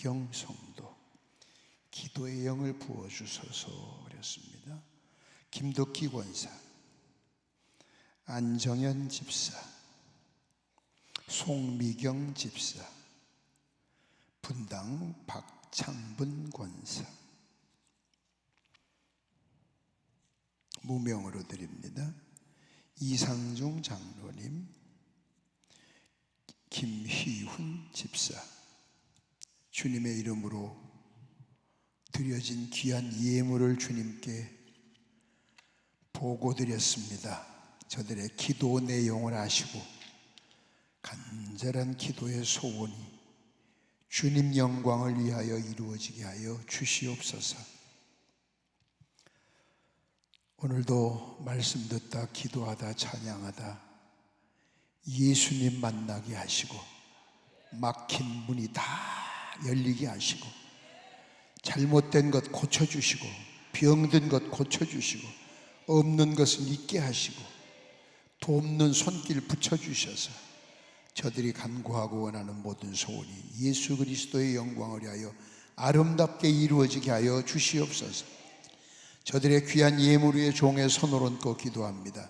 성미경 성도, 기도의 영을 부어주소서 그랬습니다. 김덕기 권사, 안정현 집사, 송미경 집사, 분당 박창분 권사, 무명으로 드립니다. 이상중 장로님, 김희훈 집사, 주님의 이름으로 드려진 귀한 예물을 주님께 보고드렸습니다. 저들의 기도 내용을 아시고 간절한 기도의 소원이 주님 영광을 위하여 이루어지게 하여 주시옵소서. 오늘도 말씀 듣다 기도하다 찬양하다 예수님 만나게 하시고 막힌 문이 다 열리게 하시고 잘못된 것 고쳐주시고 병든 것 고쳐주시고 없는 것을 있게 하시고 돕는 손길 붙여주셔서 저들이 간구하고 원하는 모든 소원이 예수 그리스도의 영광을 위하여 아름답게 이루어지게 하여 주시옵소서. 저들의 귀한 예물 위에 종의 손을 얹고 기도합니다.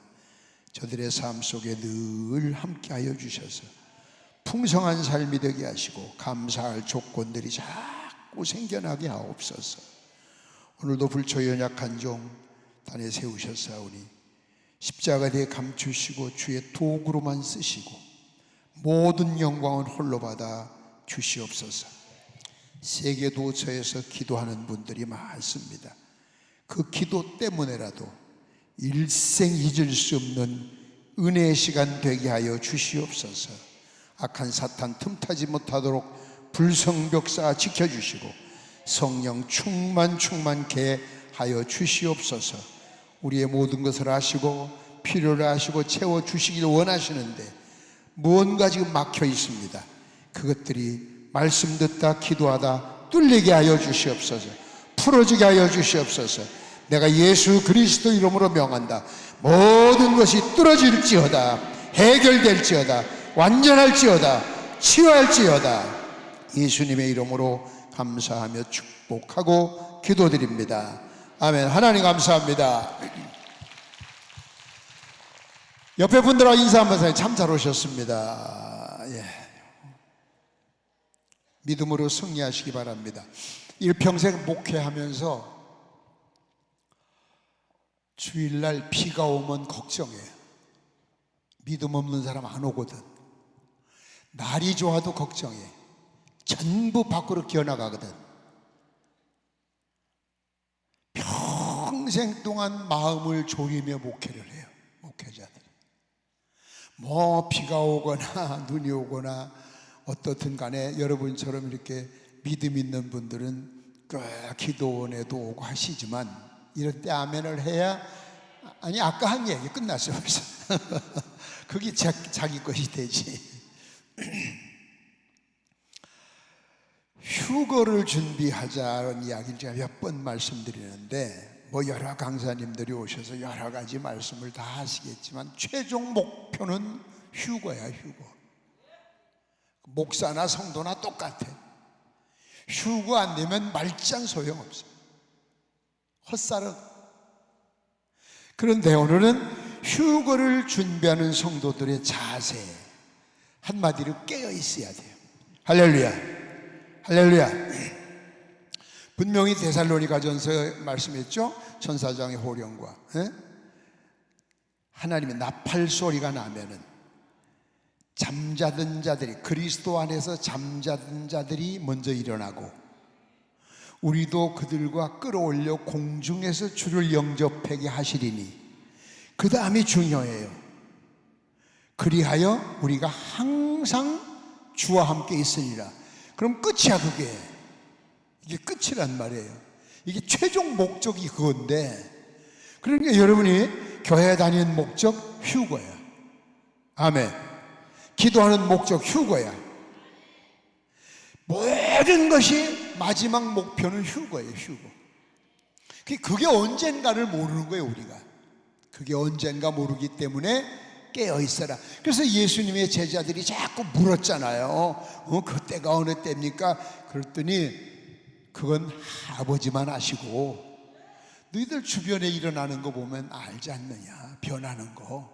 저들의 삶 속에 늘 함께하여 주셔서 풍성한 삶이 되게 하시고 감사할 조건들이 자꾸 생겨나게 하옵소서. 오늘도 불초 연약한 종 단에 세우셨사오니 십자가에 감추시고 주의 도구로만 쓰시고 모든 영광은 홀로 받아 주시옵소서. 세계 도처에서 기도하는 분들이 많습니다. 그 기도 때문에라도 일생 잊을 수 없는 은혜의 시간 되게 하여 주시옵소서. 악한 사탄 틈타지 못하도록 불성벽 쌓아 지켜주시고 성령 충만케 하여 주시옵소서. 우리의 모든 것을 아시고 필요를 아시고 채워주시기를 원하시는데 무언가 지금 막혀 있습니다. 그것들이 말씀 듣다 기도하다 뚫리게 하여 주시옵소서. 풀어지게 하여 주시옵소서. 내가 예수 그리스도 이름으로 명한다. 모든 것이 뚫어질지어다, 해결될지어다, 완전할지어다, 치유할지어다. 예수님의 이름으로 감사하며 축복하고 기도드립니다. 아멘. 하나님 감사합니다. 옆에 분들하고 인사 한번 하세요. 참 잘 오셨습니다. 예. 믿음으로 승리하시기 바랍니다. 일평생 목회하면서 주일날 비가 오면 걱정해요. 믿음 없는 사람 안 오거든. 날이 좋아도 걱정해. 전부 밖으로 기어나가거든. 평생 동안 마음을 졸이며 목회를 해요. 목회자들이. 뭐 비가 오거나 눈이 오거나 어떻든 간에 여러분처럼 이렇게 믿음 있는 분들은 기도원에도 오고 하시지만 이럴 때 아멘을 해야, 아니 아까 한 얘기 끝났어요 벌써. 그게 자기 것이 되지. 휴거를 준비하자는 이야기를 제가 몇 번 말씀드리는데 뭐 여러 강사님들이 오셔서 여러 가지 말씀을 다 하시겠지만 최종 목표는 휴거야. 휴거. 목사나 성도나 똑같아. 휴거 안 되면 말짱 소용없어. 헛살은. 그런데 오늘은 휴거를 준비하는 성도들의 자세 한마디로 깨어 있어야 돼요. 할렐루야. 할렐루야. 분명히 데살로니가전서에 말씀했죠. 천사장의 호령과 하나님의 나팔 소리가 나면은 잠자던 자들이, 그리스도 안에서 잠자던 자들이 먼저 일어나고 우리도 그들과 끌어올려 공중에서 주를 영접하게 하시리니 그 다음이 중요해요. 그리하여 우리가 항상 주와 함께 있으리라. 그럼 끝이야. 그게 이게 끝이란 말이에요. 이게 최종 목적이 그건데, 그러니까 여러분이 교회 다니는 목적 휴거야. 아멘. 기도하는 목적 휴거야. 모든 것이 마지막 목표는 휴거예요. 휴거. 그게 언젠가를 모르는 거예요. 우리가 그게 언젠가 모르기 때문에 깨어 있어라. 그래서 예수님의 제자들이 자꾸 물었잖아요. 그때가 어느 때입니까? 그랬더니 그건 아버지만 아시고 너희들 주변에 일어나는 거 보면 알지 않느냐? 변하는 거.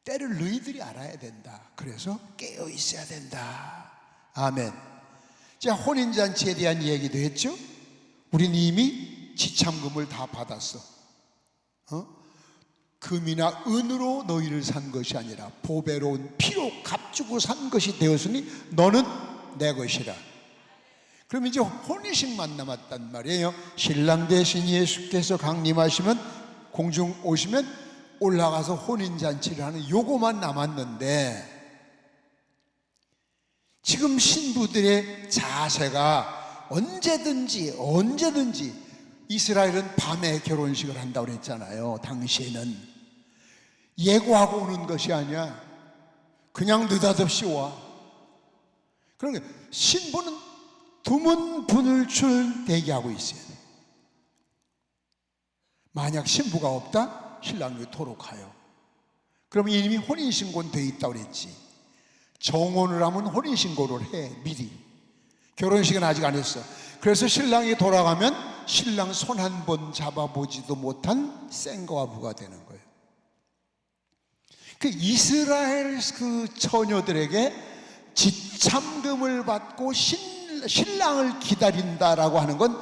때를 너희들이 알아야 된다. 그래서 깨어 있어야 된다. 아멘. 자, 혼인잔치에 대한 얘기도 했죠. 우린 이미 지참금을 다 받았어. 금이나 은으로 너희를 산 것이 아니라 보배로운 피로 값주고 산 것이 되었으니 너는 내 것이라. 그럼 이제 혼인식만 남았단 말이에요. 신랑 대신 예수께서 강림하시면, 공중 오시면 올라가서 혼인잔치를 하는 요거만 남았는데, 지금 신부들의 자세가 언제든지 이스라엘은 밤에 결혼식을 한다고 그랬잖아요. 당시에는 예고하고 오는 것이 아니야. 그냥 느닷없이 와. 그러니까 신부는 두문분을출 대기하고 있어야 돼. 만약 신부가 없다? 신랑이 토록하여. 그러면 이미 혼인신고는 돼 있다고 그랬지. 정혼을 하면 혼인신고를 해, 미리. 결혼식은 아직 안 했어. 그래서 신랑이 돌아가면 신랑 손 한 번 잡아보지도 못한 생과부가 되는 거예요. 그 이스라엘 그 처녀들에게 지참금을 받고 신랑을 기다린다라고 하는 건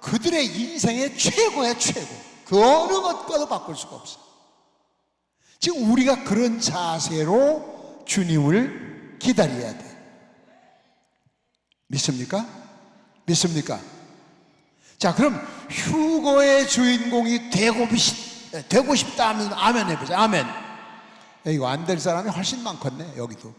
그들의 인생의 최고의 최고. 그 어느 것과도 바꿀 수가 없어. 지금 우리가 그런 자세로 주님을 기다려야 돼. 믿습니까? 믿습니까? 자, 그럼 휴거의 주인공이 되고 싶다 하면 아멘 해보자. 아멘. 이거 안 될 사람이 훨씬 많겠네. 여기도.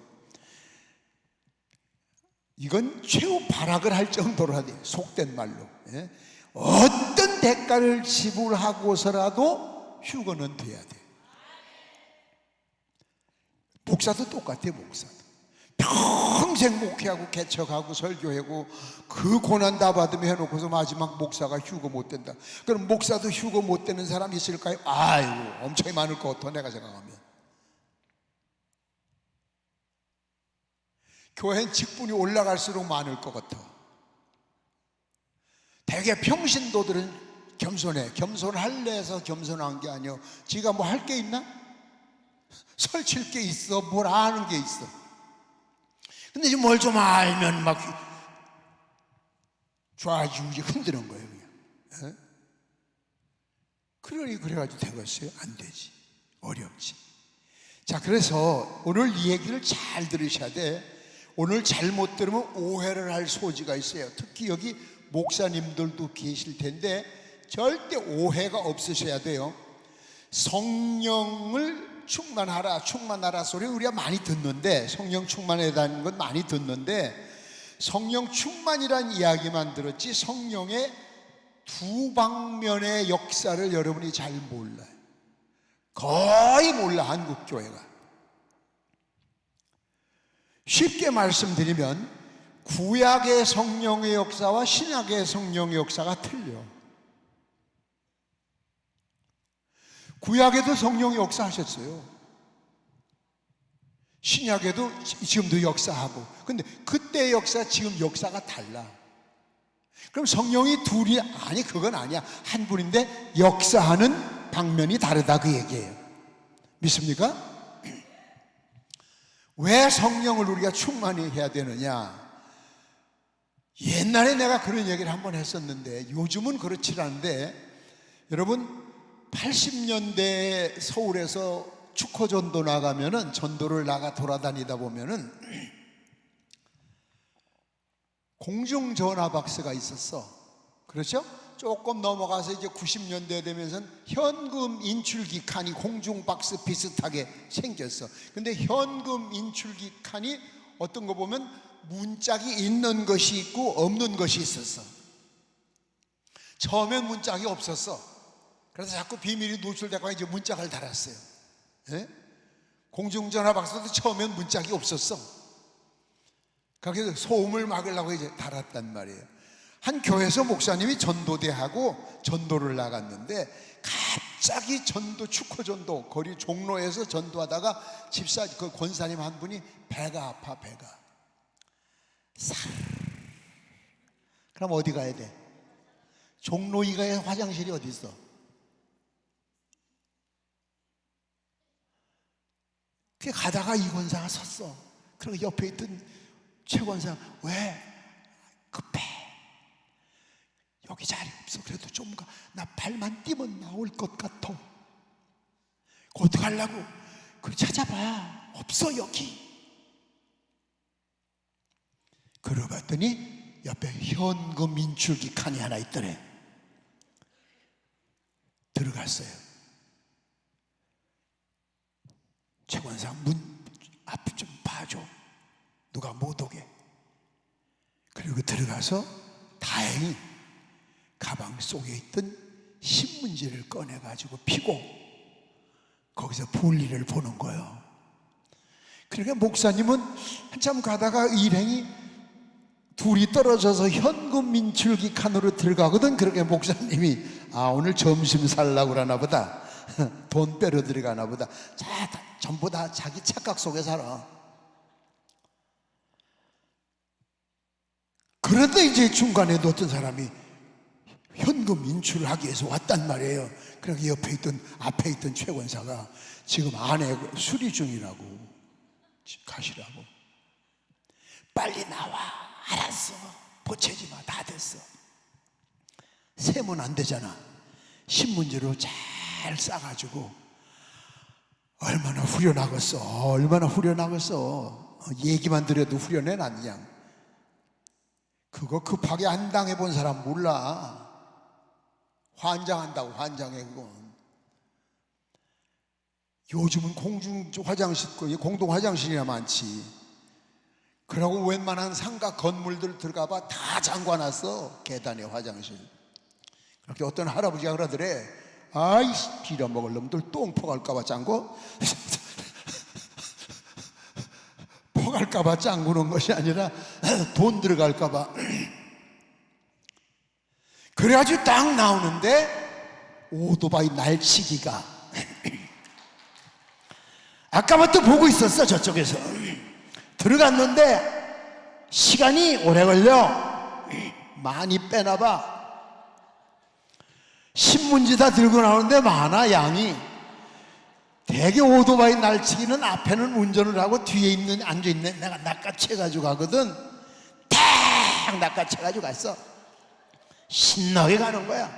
이건 최후 발악을 할 정도로 하대. 속된 말로. 예? 어떤 대가를 지불하고서라도 휴거는 돼야 돼. 목사도 똑같아. 목사도 평생 목회하고 개척하고 설교하고 그 고난 다 받으며 해놓고서 마지막 목사가 휴거 못 된다. 그럼 목사도 휴거 못 되는 사람 있을까요? 아이고, 엄청 많을 것 같아. 내가 생각하면. 교회 직분이 올라갈수록 많을 것 같아. 대개 평신도들은 겸손해. 겸손할래 해서 겸손한 게 아니야. 지가 뭐 할 게 있나? 설칠 게 있어. 뭘 아는 게 있어. 근데 이제 뭘 좀 알면 막 좌지우지 흔드는 거예요. 그냥. 에? 그래가지고 되겠어요? 안 되지. 어렵지. 자, 그래서 오늘 이 얘기를 잘 들으셔야 돼. 오늘 잘못 들으면 오해를 할 소지가 있어요. 특히 여기 목사님들도 계실 텐데 절대 오해가 없으셔야 돼요. 성령을 충만하라 소리 우리가 많이 듣는데, 성령 충만하다는 건 많이 듣는데, 성령 충만이란 이야기만 들었지 성령의 두 방면의 역사를 여러분이 잘 몰라요. 거의 몰라. 한국교회가. 쉽게 말씀드리면 구약의 성령의 역사와 신약의 성령의 역사가 틀려. 구약에도 성령이 역사하셨어요. 신약에도 지금도 역사하고. 근데 그때의 역사, 지금 역사가 달라. 그럼 성령이 둘이, 아니 그건 아니야. 한 분인데 역사하는 방면이 다르다, 그 얘기예요. 믿습니까? 왜 성령을 우리가 충만히 해야 되느냐? 옛날에 내가 그런 얘기를 한번 했었는데 요즘은 그렇지 않은데, 여러분 80년대 서울에서 축호전도 나가면은, 전도를 나가 돌아다니다 보면은 공중전화박스가 있었어. 그렇죠? 조금 넘어가서 이제 90년대 되면서는 현금 인출기 칸이 공중박스 비슷하게 생겼어. 근데 현금 인출기 칸이 어떤 거 보면 문짝이 있는 것이 있고 없는 것이 있었어. 처음엔 문짝이 없었어. 그래서 자꾸 비밀이 노출되고 이제 문짝을 달았어요. 예? 공중전화 박스도 처음엔 문짝이 없었어. 그래서 소음을 막으려고 이제 달았단 말이에요. 한 교회에서 목사님이 전도대하고 전도를 나갔는데 갑자기 전도, 축호전도, 거리 종로에서 전도하다가 집사, 그 권사님 한 분이 배가 아파, 배가. 그럼 어디 가야 돼? 종로 이가에 화장실이 어디 있어? 그 가다가 이 권사가 섰어. 그리고 옆에 있던 최 권사, 왜? 급해. 여기 자리 없어. 그래도 좀 가. 나 발만 띄면 나올 것 같아. 어떻게 하려고? 그걸 찾아봐. 없어 여기. 그러고 봤더니 옆에 현금 인출기 칸이 하나 있더래. 들어갔어요. 최 권사 문 앞 좀 봐줘. 누가 못 오게. 그리고 들어가서 다행히 가방 속에 있던 신문지를 꺼내가지고 피고 거기서 볼일을 보는 거예요. 그러니까 목사님은 한참 가다가 일행이 둘이 떨어져서 현금 인출기 칸으로 들어가거든. 그러게 목사님이 오늘 점심 살라고 그러나 보다. 돈 빼러 들어가나 보다. 전부 다 자기 착각 속에 살아. 그런데 이제 중간에도 어떤 사람이 현금 인출을 하기 위해서 왔단 말이에요. 그러니까 옆에 있던, 앞에 있던 최 권사가 지금 아내 수리 중이라고, 가시라고. 빨리 나와. 알았어. 보채지 마. 다 됐어. 세면 안 되잖아. 신문지로 잘 싸가지고. 얼마나 후련하겠어. 얼마나 후련하겠어. 얘기만 들어도 후련해. 난 그냥 그거 급하게 안 당해본 사람 몰라. 환장한다고. 환장해. 그건 요즘은 공중 화장실, 공동 화장실이나 많지. 그러고 웬만한 상가 건물들 들어가봐 다 잠궈놨어. 계단에 화장실. 그렇게 어떤 할아버지가 그러더래. 아이씨, 빌어먹을 놈들 똥 퍼갈까봐 잠궈? 퍼갈까봐 잠그는 것이 아니라 돈 들어갈까봐. 그래가지고 딱 나오는데 오토바이 날치기가 아까부터 보고 있었어. 저쪽에서 들어갔는데 시간이 오래 걸려. 많이 빼나봐. 신문지 다 들고 나오는데 많아, 양이. 대개 오토바이 날치기는 앞에는 운전을 하고 뒤에 있는, 앉아있는 내가 낚아채가지고 가거든. 탁 낚아채가지고 갔어. 신나게 가는 거야.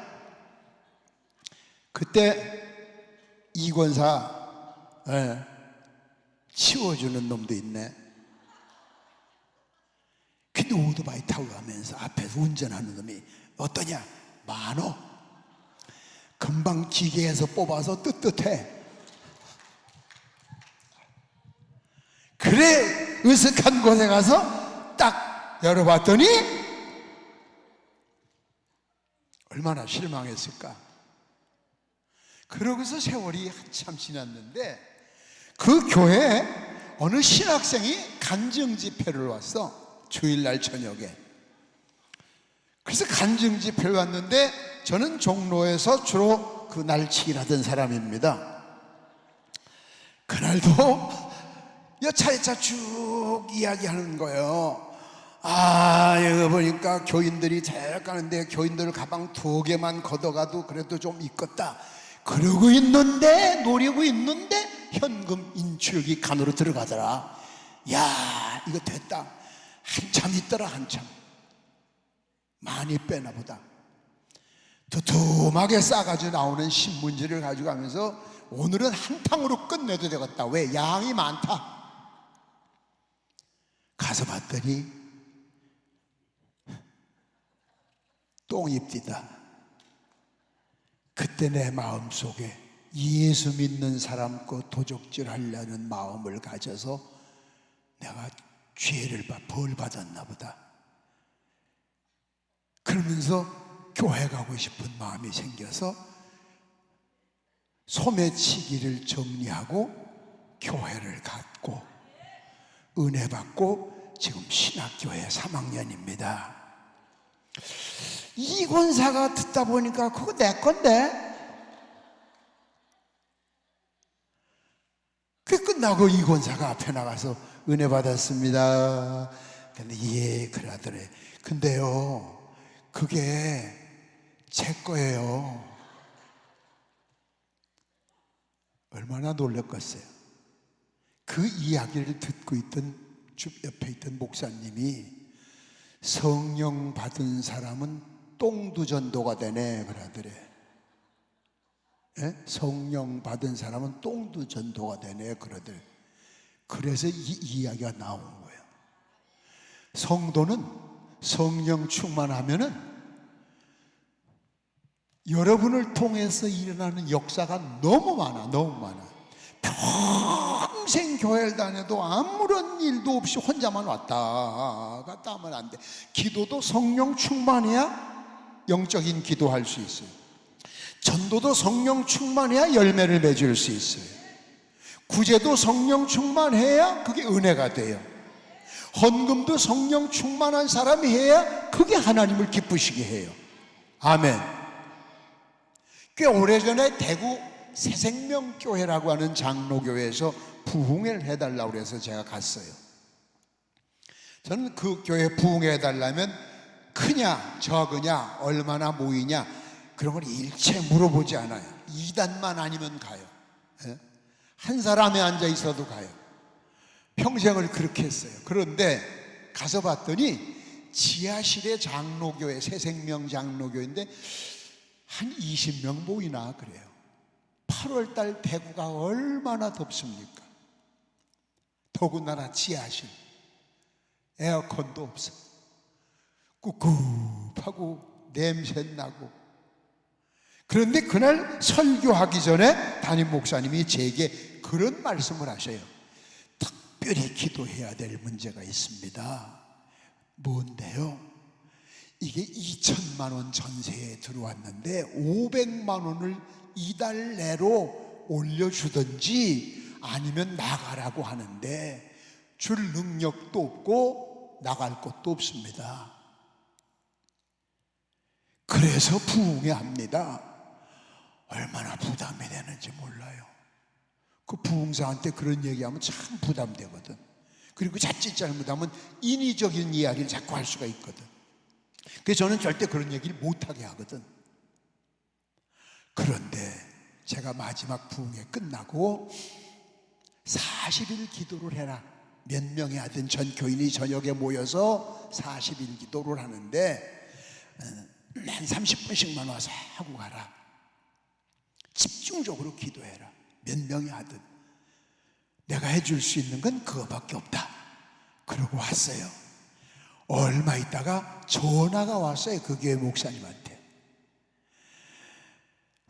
그때 이권사 치워주는 놈도 있네. 근데 오토바이 타고 가면서 앞에서 운전하는 놈이 어떠냐? 많어. 금방 기계에서 뽑아서 뜨뜻해. 그래 으슥한 곳에 가서 딱 열어봤더니 얼마나 실망했을까. 그러고서 세월이 한참 지났는데 그 교회에 어느 신학생이 간증 집회를 왔어. 주일날 저녁에. 그래서 간증 집회를 왔는데 저는 종로에서 주로 그 날치기를 하던 사람입니다. 그날도 차례차 쭉 이야기하는 거예요. 여기 보니까 교인들이 잘 가는데 교인들 가방 2개만 걷어가도 그래도 좀 있겠다. 그러고 있는데, 노리고 있는데 현금 인출기 칸으로 들어가더라. 야, 이거 됐다. 한참 있더라. 한참. 많이 빼나 보다. 두툼하게 싸가지고 나오는 신문지를 가지고 가면서 오늘은 한탕으로 끝내도 되겠다. 왜? 양이 많다. 가서 봤더니 똥입디다. 그때 내 마음속에 예수 믿는 사람 거 도적질 하려는 마음을 가져서 내가 죄를 벌 받았나 보다. 그러면서 교회 가고 싶은 마음이 생겨서 소매치기를 정리하고 교회를 갔고 은혜 받고 지금 신학교회 3학년입니다. 이 권사가 듣다 보니까 그거 내 건데 끝나고 이 권사가 앞에 나가서 은혜 받았습니다. 근데 예 그러더래. 근데요 그게 제 거예요. 얼마나 놀랐겠어요. 그 이야기를 듣고 있던 옆에 있던 목사님이 성령 받은 사람은 똥두 전도가 되네 그러더래. 예? 성령 받은 사람은 똥두 전도가 되네 그러더래. 그래서 이 이야기가 나온 거예요. 성도는 성령 충만하면은 여러분을 통해서 일어나는 역사가 너무 많아. 평생 교회를 다녀도 아무런 일도 없이 혼자만 왔다 갔다 하면 안 돼. 기도도 성령 충만해야 영적인 기도할 수 있어요. 전도도 성령 충만해야 열매를 맺을 수 있어요. 구제도 성령 충만해야 그게 은혜가 돼요. 헌금도 성령 충만한 사람이 해야 그게 하나님을 기쁘시게 해요. 아멘. 꽤 오래전에 대구 새생명교회라고 하는 장로교회에서 부흥회를 해달라고 해서 제가 갔어요. 저는 그 교회 부흥해달라면 크냐 적으냐 얼마나 모이냐 그런 걸 일체 물어보지 않아요. 2단만 아니면 가요. 한 사람에 앉아 있어도 가요. 평생을 그렇게 했어요. 그런데 가서 봤더니 지하실에 장로교회 새생명 장로교회인데 한 20명 모이나 그래요. 8월달 대구가 얼마나 덥습니까? 더군다나 지하실 에어컨도 없어. 꿉꿉하고 냄새 나고. 그런데 그날 설교하기 전에 담임 목사님이 제게 그런 말씀을 하셔요. 특별히 기도해야 될 문제가 있습니다. 뭔데요? 이게 2천만 원 전세에 들어왔는데 500만 원을 이달 내로 올려주든지 아니면 나가라고 하는데 줄 능력도 없고 나갈 곳도 없습니다. 그래서 부흥회 합니다. 얼마나 부담이 되는지 몰라요. 그 부흥사한테 그런 얘기하면 참 부담되거든. 그리고 자칫 잘못하면 인위적인 이야기를 자꾸 할 수가 있거든. 그래서 저는 절대 그런 얘기를 못하게 하거든. 그런데 제가 마지막 부흥회 끝나고 40일 기도를 해라. 몇 명이 하든 전 교인이 저녁에 모여서 40일 기도를 하는데 한 30분씩만 와서 하고 가라. 집중적으로 기도해라. 몇 명이 하든 내가 해줄 수 있는 건 그거밖에 없다. 그러고 왔어요. 얼마 있다가 전화가 왔어요. 그 교회 목사님한테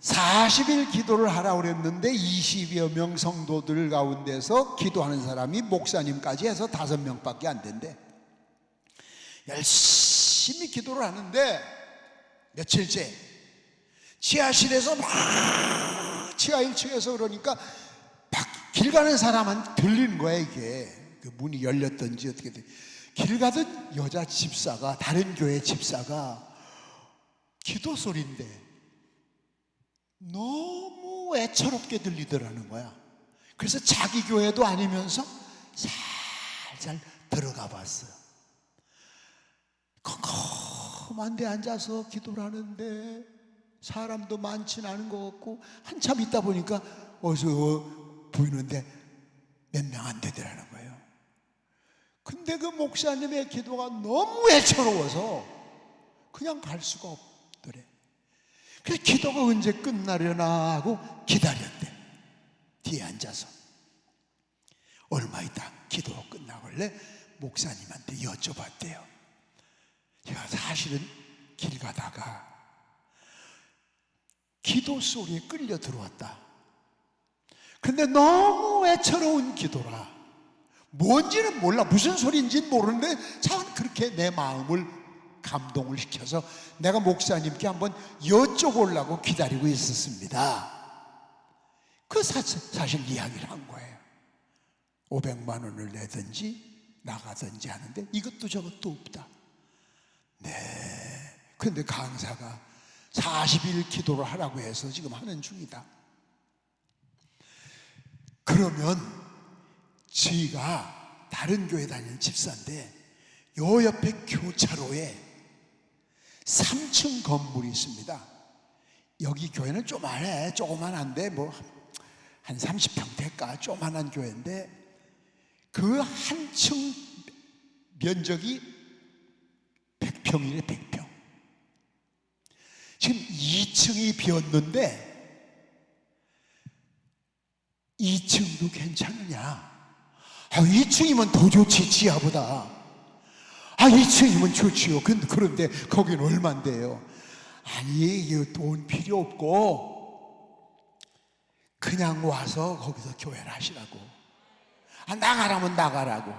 40일 기도를 하라고 그랬는데 20여 명 성도들 가운데서 기도하는 사람이 목사님까지 해서 5명밖에 안 된대. 열심히 기도를 하는데 며칠째 지하실에서 막 지하 1층에서 그러니까 길 가는 사람한테 들리는 거야. 이게 그 문이 열렸던지 어떻게 돼. 길 가던 여자 집사가 다른 교회 집사가 기도 소리인데 너무 애처롭게 들리더라는 거야. 그래서 자기 교회도 아니면서 살살 들어가 봤어요. 컴컴한 데 앉아서 기도를 하는데 사람도 많지는 않은 것 같고 한참 있다 보니까 어디서 보이는데 몇 명 안 되더라는 거예요. 근데 그 목사님의 기도가 너무 애처로워서 그냥 갈 수가 없더래. 그래서 기도가 언제 끝나려나 하고 기다렸대. 뒤에 앉아서. 얼마 있다 기도가 끝나길래 목사님한테 여쭤봤대요. 제가 사실은 길 가다가 기도 소리에 끌려 들어왔다. 근데 너무 애처로운 기도라. 뭔지는 몰라. 무슨 소리인지는 모르는데 참 그렇게 내 마음을 감동을 시켜서 내가 목사님께 한번 여쭤보려고 기다리고 있었습니다. 그 사실 이야기를 한 거예요. 500만 원을 내든지 나가든지 하는데 이것도 저것도 없다. 네. 근데 강사가 40일 기도를 하라고 해서 지금 하는 중이다. 그러면 저희가 다른 교회 다니는 집사인데 요 옆에 교차로에 3층 건물이 있습니다. 여기 교회는 조그만해. 조그만한데 뭐 한 30평 될까? 조그만한 교회인데 그 한 층 면적이 100평이래. 100평. 지금 2층이 비었는데 2층도 괜찮으냐? 2층이면 더 좋지, 지하보다. 2층이면 좋지요. 그런데 거기는 얼만데요? 아니, 돈 필요 없고 그냥 와서 거기서 교회를 하시라고. 나가라면 나가라고.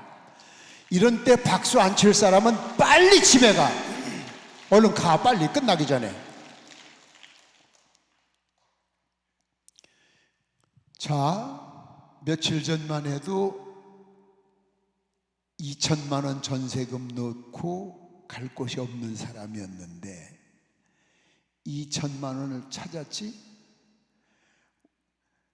이런 때 박수 안 칠 사람은 빨리 집에 가. 얼른 가, 빨리 끝나기 전에. 자, 며칠 전만 해도 2천만 원 전세금 넣고 갈 곳이 없는 사람이었는데 2천만 원을 찾았지.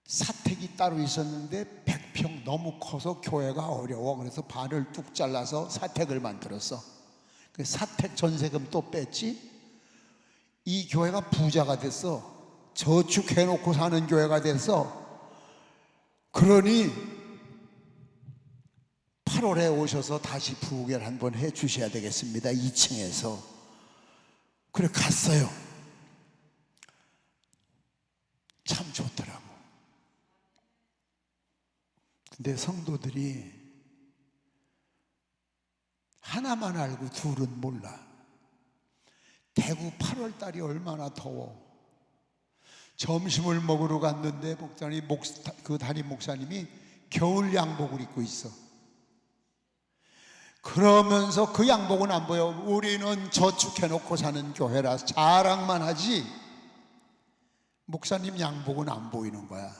사택이 따로 있었는데 100평 너무 커서 교회가 어려워. 그래서 반을 뚝 잘라서 사택을 만들었어. 그 사택 전세금 또 뺐지. 이 교회가 부자가 됐어. 저축해놓고 사는 교회가 됐어. 그러니 8월에 오셔서 다시 부흥회를 한번 해 주셔야 되겠습니다. 2층에서. 그래 갔어요. 참 좋더라고. 근데 성도들이 하나만 알고 둘은 몰라. 대구 8월 달이 얼마나 더워. 점심을 먹으러 갔는데 그 담임 목사님이 겨울 양복을 입고 있어. 그러면서 그 양복은 안 보여. 우리는 저축해놓고 사는 교회라 자랑만 하지 목사님 양복은 안 보이는 거야.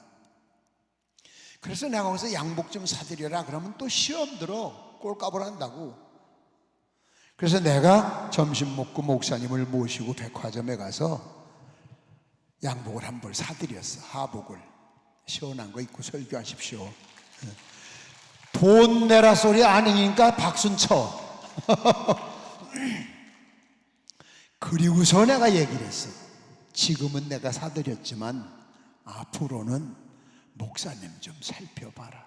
그래서 내가 거기서 양복 좀 사드려라 그러면 또 시험 들어. 꼴값을 한다고. 그래서 내가 점심 먹고 목사님을 모시고 백화점에 가서 양복을 한 벌 사드렸어. 하복을. 시원한 거 입고 설교하십시오. 돈 내라 소리 아니니까 박순 쳐. 그리고서 내가 얘기를 했어. 지금은 내가 사드렸지만 앞으로는 목사님 좀 살펴봐라.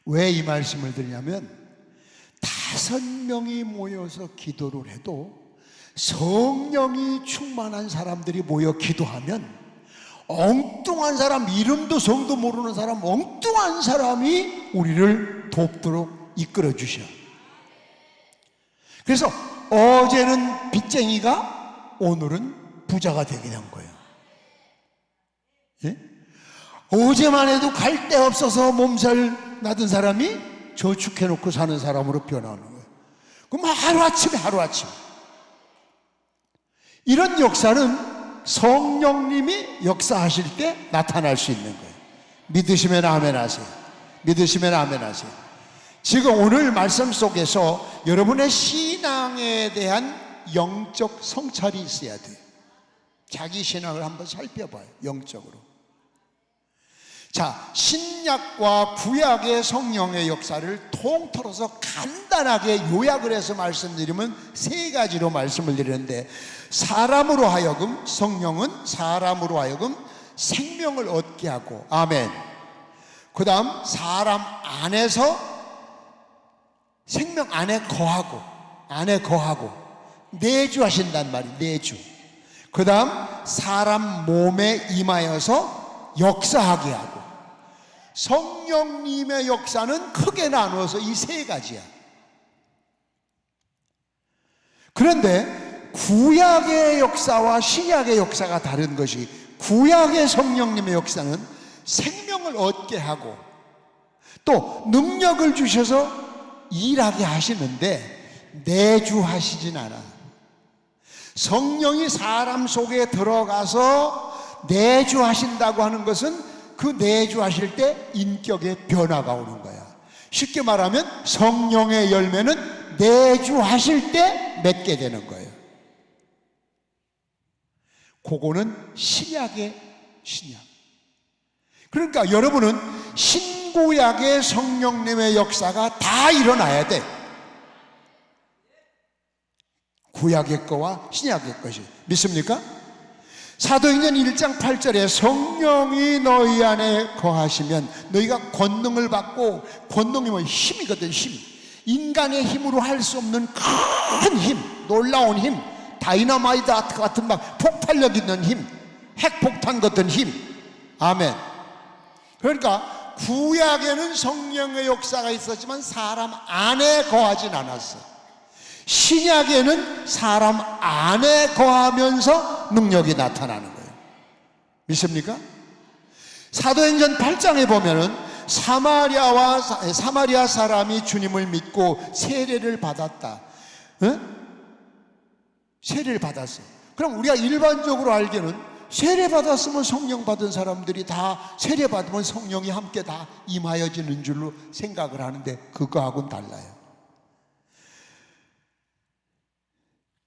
왜 이 말씀을 드리냐면 5명이 모여서 기도를 해도 성령이 충만한 사람들이 모여 기도하면 엉뚱한 사람, 이름도 성도 모르는 사람, 엉뚱한 사람이 우리를 돕도록 이끌어 주셔. 그래서 어제는 빚쟁이가 오늘은 부자가 되게 된 거예요. 예? 어제만 해도 갈 데 없어서 몸살 나던 사람이 저축해놓고 사는 사람으로 변하는 거예요. 그럼 하루아침에 이런 역사는 성령님이 역사하실 때 나타날 수 있는 거예요. 믿으시면 아멘 하세요. 믿으시면 아멘 하세요. 지금 오늘 말씀 속에서 여러분의 신앙에 대한 영적 성찰이 있어야 돼요. 자기 신앙을 한번 살펴봐요. 영적으로. 자, 신약과 구약의 성령의 역사를 통틀어서 간단하게 요약을 해서 말씀드리면 3가지로 말씀을 드리는데, 사람으로 하여금, 성령은 사람으로 하여금 생명을 얻게 하고, 아멘. 그 다음 사람 안에서 생명 안에 거하고 내주하신단 말이에요. 내주. 그 다음 사람 몸에 임하여서 역사하게 하고. 성령님의 역사는 크게 나누어서 이 3가지야. 그런데 구약의 역사와 신약의 역사가 다른 것이, 구약의 성령님의 역사는 생명을 얻게 하고 또 능력을 주셔서 일하게 하시는데 내주하시진 않아. 성령이 사람 속에 들어가서 내주하신다고 하는 것은 그 내주하실 때 인격의 변화가 오는 거야. 쉽게 말하면 성령의 열매는 내주하실 때 맺게 되는 거예요. 그거는 신약의 신약. 그러니까 여러분은 신구약의 성령님의 역사가 다 일어나야 돼. 구약의 거와 신약의 것이. 믿습니까? 사도행전 1장 8절에 성령이 너희 안에 거하시면 너희가 권능을 받고, 권능이 뭐 힘이거든. 힘. 인간의 힘으로 할 수 없는 큰 힘, 놀라운 힘, 다이너마이트 같은 막 폭발력 있는 힘, 핵폭탄 같은 힘. 아멘. 그러니까 구약에는 성령의 역사가 있었지만 사람 안에 거하진 않았어. 신약에는 사람 안에 거하면서 능력이 나타나는 거예요. 믿습니까? 사도행전 8장에 보면은 사마리아 사람이 주님을 믿고 세례를 받았다. 세례를 받았어. 그럼 우리가 일반적으로 알기는 세례 받았으면 성령 받은 사람들이 다 세례 받으면 성령이 함께 다 임하여지는 줄로 생각을 하는데 그거하고는 달라요.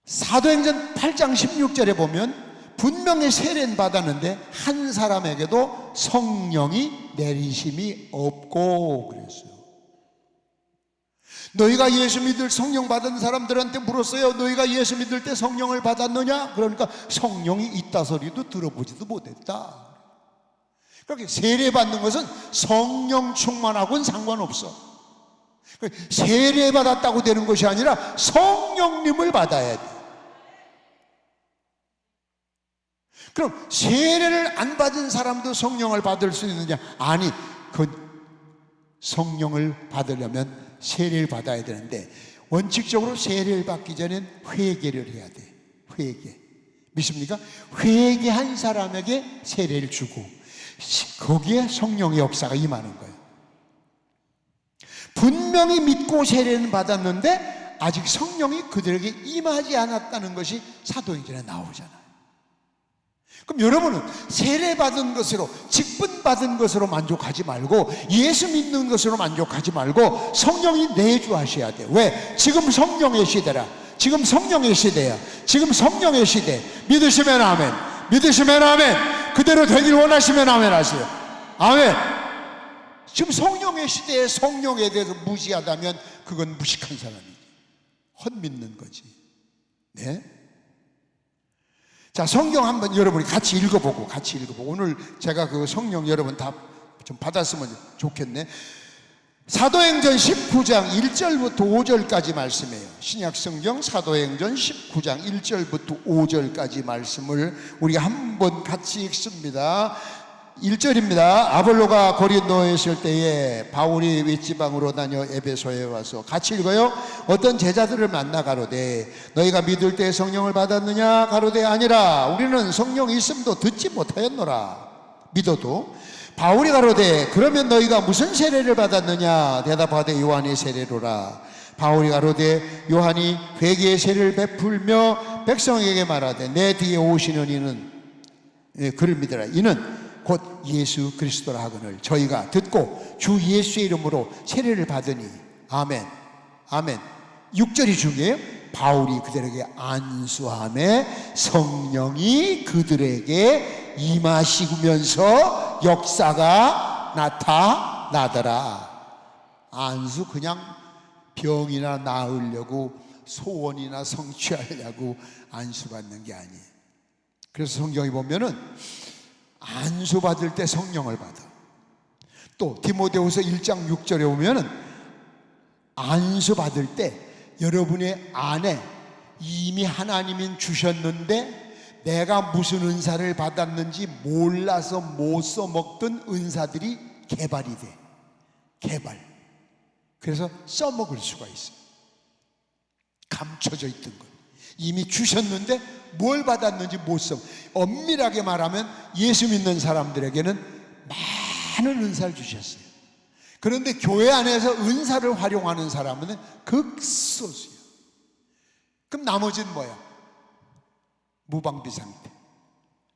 사도행전 8장 16절에 보면 분명히 세례는 받았는데 한 사람에게도 성령이 내리심이 없고 그랬어요. 너희가 예수 믿을 성령 받은 사람들한테 물었어요. 너희가 예수 믿을 때 성령을 받았느냐? 그러니까 성령이 있다 소리도 들어보지도 못했다. 그렇게 세례 받는 것은 성령 충만하고는 상관없어. 세례 받았다고 되는 것이 아니라 성령님을 받아야 돼. 그럼 세례를 안 받은 사람도 성령을 받을 수 있느냐? 아니, 그 성령을 받으려면 세례를 받아야 되는데 원칙적으로 세례를 받기 전엔 회개를 해야 돼. 회개. 믿습니까? 회개한 사람에게 세례를 주고 거기에 성령의 역사가 임하는 거예요. 분명히 믿고 세례는 받았는데 아직 성령이 그들에게 임하지 않았다는 것이 사도행전에 나오잖아요. 그럼 여러분은 세례받은 것으로, 직분받은 것으로 만족하지 말고 예수 믿는 것으로 만족하지 말고 성령이 내주하셔야 돼요. 왜? 지금 성령의 시대라. 지금 성령의 시대야. 지금 성령의 시대. 믿으시면 아멘. 믿으시면 아멘. 그대로 되길 원하시면 아멘 하세요. 아멘. 지금 성령의 시대에 성령에 대해서 무시하다면 그건 무식한 사람이지. 헛믿는 거지. 네? 자, 성경 한번 여러분이 같이 읽어보고 오늘 제가 그 성령 여러분 다 좀 받았으면 좋겠네. 사도행전 19장 1절부터 5절까지 말씀이에요. 신약 성경 사도행전 19장 1절부터 5절까지 말씀을 우리가 한번 같이 읽습니다. 1절입니다. 아볼로가 고린도에 있을 때에 바울이 윗지방으로 다녀 에베소에 와서, 같이 읽어요. 어떤 제자들을 만나 가로되 너희가 믿을 때 성령을 받았느냐? 가로되 아니라 우리는 성령이 있음도 듣지 못하였노라. 믿어도. 바울이 가로되 그러면 너희가 무슨 세례를 받았느냐? 대답하되 요한의 세례로라. 바울이 가로되 요한이 회개의 세례를 베풀며 백성에게 말하되 내 뒤에 오시는 이는, 그를 믿으라, 이는 곧 예수 그리스도라 하거늘 저희가 듣고 주 예수의 이름으로 세례를 받으니. 아멘. 아멘. 6절이 중요해요. 바울이 그들에게 안수함에 성령이 그들에게 임하시면서 역사가 나타나더라. 안수 그냥 병이나 나으려고, 소원이나 성취하려고 안수받는 게 아니에요. 그래서 성경에 보면은 안수 받을 때 성령을 받아. 또 디모데후서 1장 6절에 보면은 안수 받을 때 여러분의 안에 이미 하나님이 주셨는데 내가 무슨 은사를 받았는지 몰라서 못 써먹던 은사들이 개발이 돼. 개발. 그래서 써먹을 수가 있어요. 감춰져 있던 것 이미 주셨는데 뭘 받았는지 못 써. 엄밀하게 말하면 예수 믿는 사람들에게는 많은 은사를 주셨어요. 그런데 교회 안에서 은사를 활용하는 사람은 극소수예요. 그럼 나머지는 뭐야? 무방비 상태,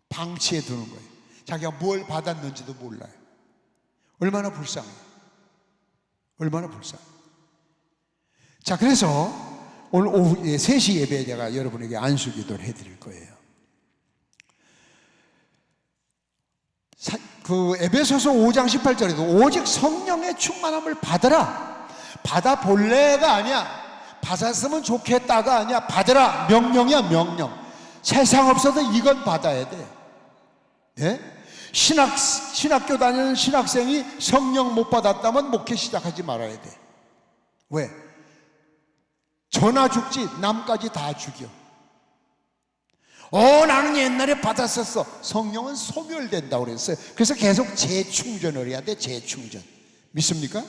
방치해 두는 거예요. 자기가 뭘 받았는지도 몰라요. 얼마나 불쌍해요. 얼마나 불쌍해요. 자, 그래서 오늘 오후 3시 예배에 제가 여러분에게 안수 기도를 해드릴 거예요. 그 에베소서 5장 18절에도 오직 성령의 충만함을 받으라. 받아 볼래가 아니야. 받았으면 좋겠다가 아니야. 받으라. 명령이야, 명령. 세상 없어도 이건 받아야 돼. 예? 신학교 다니는 신학생이 성령 못 받았다면 목회 시작하지 말아야 돼. 왜? 전화 죽지 남까지 다 죽여. 나는 옛날에 받았었어. 성령은 소멸된다고 그랬어요. 그래서 계속 재충전을 해야 돼. 재충전. 믿습니까?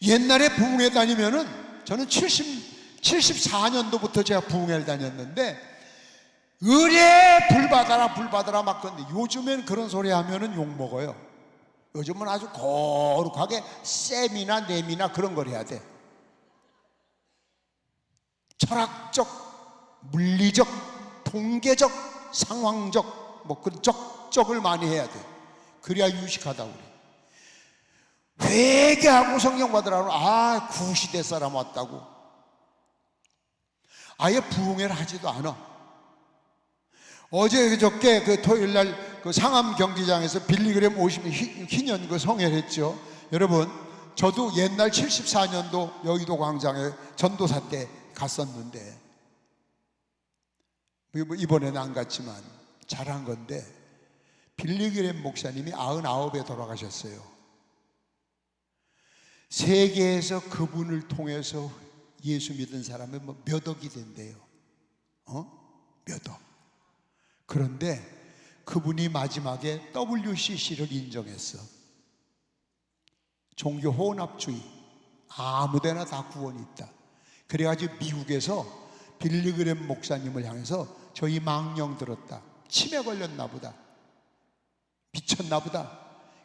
옛날에 부흥회 다니면은 저는 74년도부터 제가 부흥회를 다녔는데 의뢰 불 받아라 막 그런데 요즘엔 그런 소리 하면은 욕먹어요. 요즘은 아주 거룩하게 셈이나 넴이나 그런 걸 해야 돼. 철학적, 물리적, 통계적, 상황적 뭐 그런 적을 많이 해야 돼. 그래야 유식하다고 그래. 회개하고 성령 받으라고 구시대 사람 왔다고 아예 부흥회를 하지도 않아. 어제 그저께 그 토요일날 그 상암 경기장에서 빌리그램 50희년 그 성회했죠. 여러분, 저도 옛날 74년도 여의도 광장에 전도사 때 갔었는데 이번에는 안 갔지만 잘한 건데 빌리그램 목사님이 99에 돌아가셨어요. 세계에서 그분을 통해서 예수 믿은 사람은 몇 억이 된대요. 몇 억. 그런데 그분이 마지막에 WCC를 인정했어. 종교 혼합주의, 아무데나 다 구원이 있다. 그래가지고 미국에서 빌리그램 목사님을 향해서 저희 망령 들었다, 치매 걸렸나 보다, 미쳤나 보다.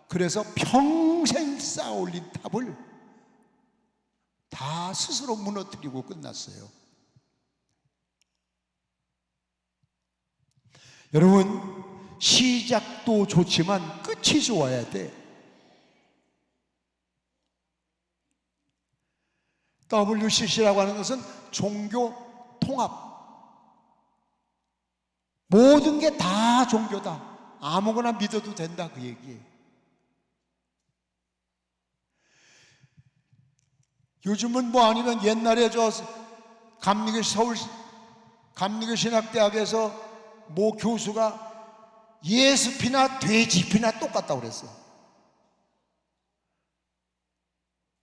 그래서 평생 쌓아올린 탑을 다 스스로 무너뜨리고 끝났어요. 여러분, 시작도 좋지만 끝이 좋아야 돼. WCC라고 하는 것은 종교 통합. 모든 게 다 종교다. 아무거나 믿어도 된다, 그 얘기예요. 요즘은 뭐 아니면 옛날에 저 감리교 신학대학에서 모 교수가 예수피나 돼지피나 똑같다고 그랬어.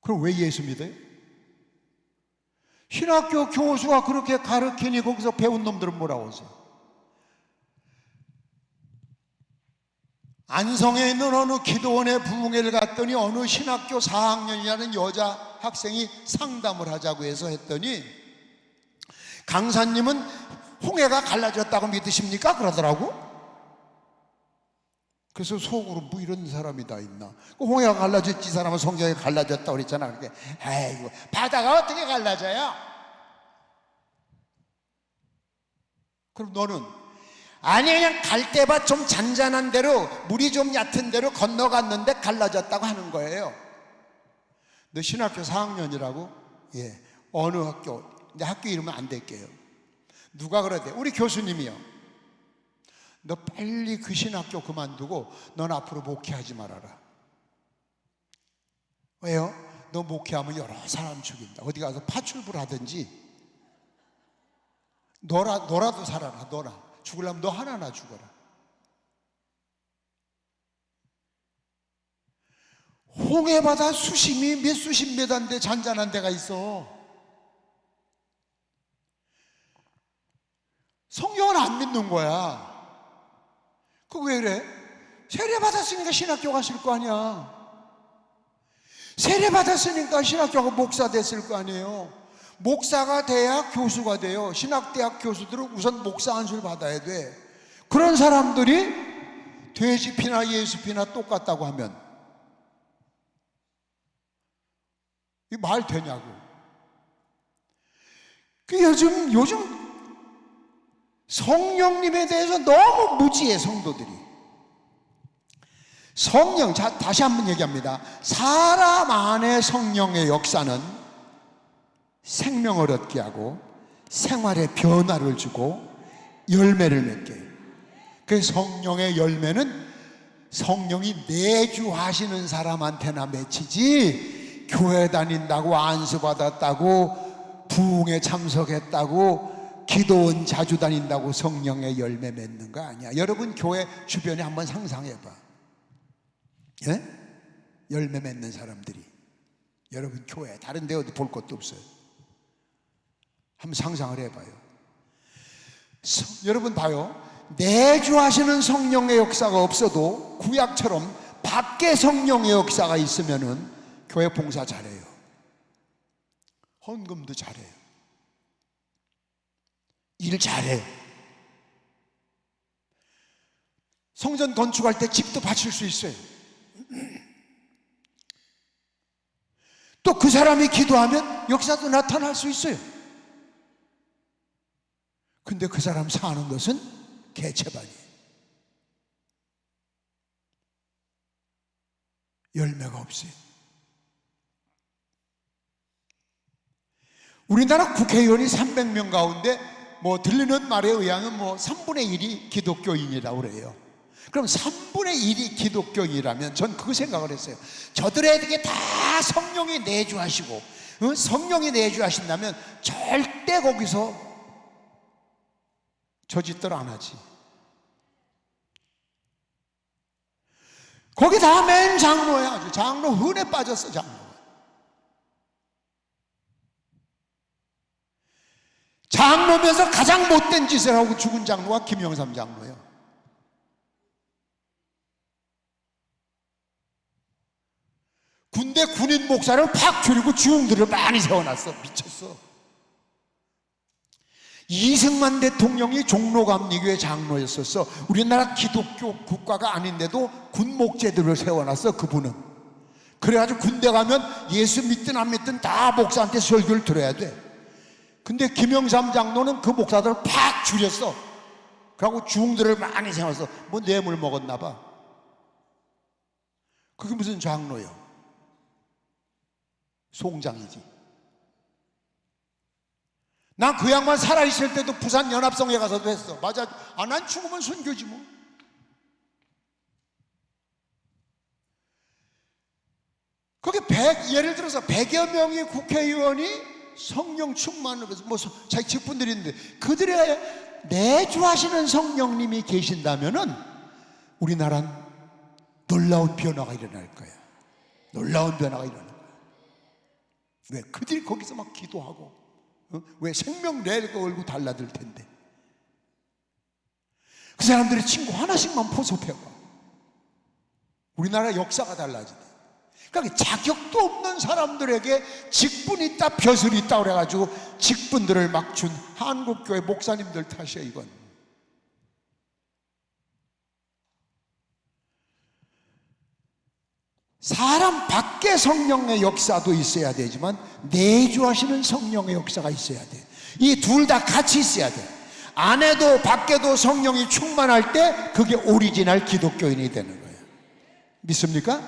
그럼 왜 예수 믿어요? 신학교 교수가 그렇게 가르치니 거기서 배운 놈들은 뭐라고 하세요? 안성에 있는 어느 기도원의 부흥회를 갔더니 어느 신학교 4학년이라는 여자 학생이 상담을 하자고 해서 했더니 강사님은 홍해가 갈라졌다고 믿으십니까? 그러더라고. 그래서 속으로 뭐 이런 사람이 다 있나. 홍해가 갈라졌지, 이 사람은 성경에 갈라졌다고 그랬잖아. 그러니까 아이고, 바다가 어떻게 갈라져요? 그럼 너는 아니 그냥 갈대밭 좀 잔잔한 데로 물이 좀 얕은 데로 건너갔는데 갈라졌다고 하는 거예요. 너 신학교 4학년이라고? 예. 어느 학교? 내 학교 이름은 안 될게요. 누가 그러대? 우리 교수님이요. 너 빨리 그 신학교 그만두고 넌 앞으로 목회하지 말아라. 왜요? 너 목회하면 여러 사람 죽인다. 어디 가서 파출부를 하든지 너라도 살아라. 너라. 죽으려면 너 하나나 죽어라. 홍해바다 수심이 몇 수십 메다인데 잔잔한 데가 있어. 성경을 안 믿는 거야. 그거 왜 그래? 세례 받았으니까 신학교 갔을 거 아니야. 세례 받았으니까 신학교 가고 목사 됐을 거 아니에요. 목사가 돼야 교수가 돼요. 신학대학 교수들은 우선 목사 안수를 받아야 돼. 그런 사람들이 돼지피나 예수피나 똑같다고 하면 이 말 되냐고. 그 요즘 성령님에 대해서 너무 무지해, 성도들이. 성령, 자, 다시 한번 얘기합니다. 사람 안에 성령의 역사는 생명을 얻게 하고 생활에 변화를 주고 열매를 맺게 해요. 그 성령의 열매는 성령이 내주하시는 사람한테나 맺히지, 교회 다닌다고 안수받았다고 부흥에 참석했다고 기도원 자주 다닌다고 성령의 열매 맺는 거 아니야. 여러분 교회 주변에 한번 상상해봐. 예? 열매 맺는 사람들이 여러분 교회 다른 데 어디 볼 것도 없어요. 한번 상상을 해봐요. 여러분 봐요. 내주하시는 성령의 역사가 없어도 구약처럼 밖에 성령의 역사가 있으면은 교회 봉사 잘해요. 헌금도 잘해요. 일 잘해요. 성전 건축할 때 집도 바칠 수 있어요. 또 그 사람이 기도하면 역사도 나타날 수 있어요. 근데 그 사람 사는 것은 개체반이에요. 열매가 없어요. 우리나라 국회의원이 300명 가운데 뭐 들리는 말에 의하면 뭐 3분의 1이 기독교인이라고 그래요. 그럼 3분의 1이 기독교인이라면 전 그 생각을 했어요. 저들에게 다 성령이 내주하시고 성령이 내주하신다면 절대 거기서 저 짓들 안 하지. 거기 다 맨 장로야. 아주 장로 흔해 빠졌어. 장로면서 가장 못된 짓을 하고 죽은 장로가 김영삼 장로예요. 군대 군인 목사를 팍 줄이고 주웅들을 많이 세워놨어. 미쳤어. 이승만 대통령이 종로감리교회 장로였었어. 우리나라 기독교 국가가 아닌데도 군 목재들을 세워놨어. 그분은. 그래가지고 군대 가면 예수 믿든 안 믿든 다 목사한테 설교를 들어야 돼. 근데 김영삼 장로는 그 목사들을 팍 줄였어. 그러고 주웅들을 많이 세워서 뭐 뇌물 먹었나 봐. 그게 무슨 장로요? 송장이지. 난 그 양반 살아있을 때도 부산 연합성에 가서도 했어. 맞아. 아, 난 죽으면 순교지 뭐. 거기 예를 들어서 100여 명의 국회의원이 성령 충만으로 뭐 자기 직분들이 있는데 그들의 내주하시는 성령님이 계신다면은 우리나라는 놀라운 변화가 일어날 거야. 놀라운 변화가 일어날 거야. 왜? 그들이 거기서 막 기도하고 왜 생명 내가 걸고 달라들 텐데 그 사람들의 친구 하나씩만 포섭해봐. 우리나라 역사가 달라지네. 그러니까 자격도 없는 사람들에게 직분이 있다 벼슬이 있다 그래가지고 직분들을 막 준 한국교회 목사님들 탓이야. 이건 사람 밖에 성령의 역사도 있어야 되지만 내주하시는 성령의 역사가 있어야 돼. 이 둘 다 같이 있어야 돼. 안에도 밖에도 성령이 충만할 때 그게 오리지널 기독교인이 되는 거예요. 믿습니까?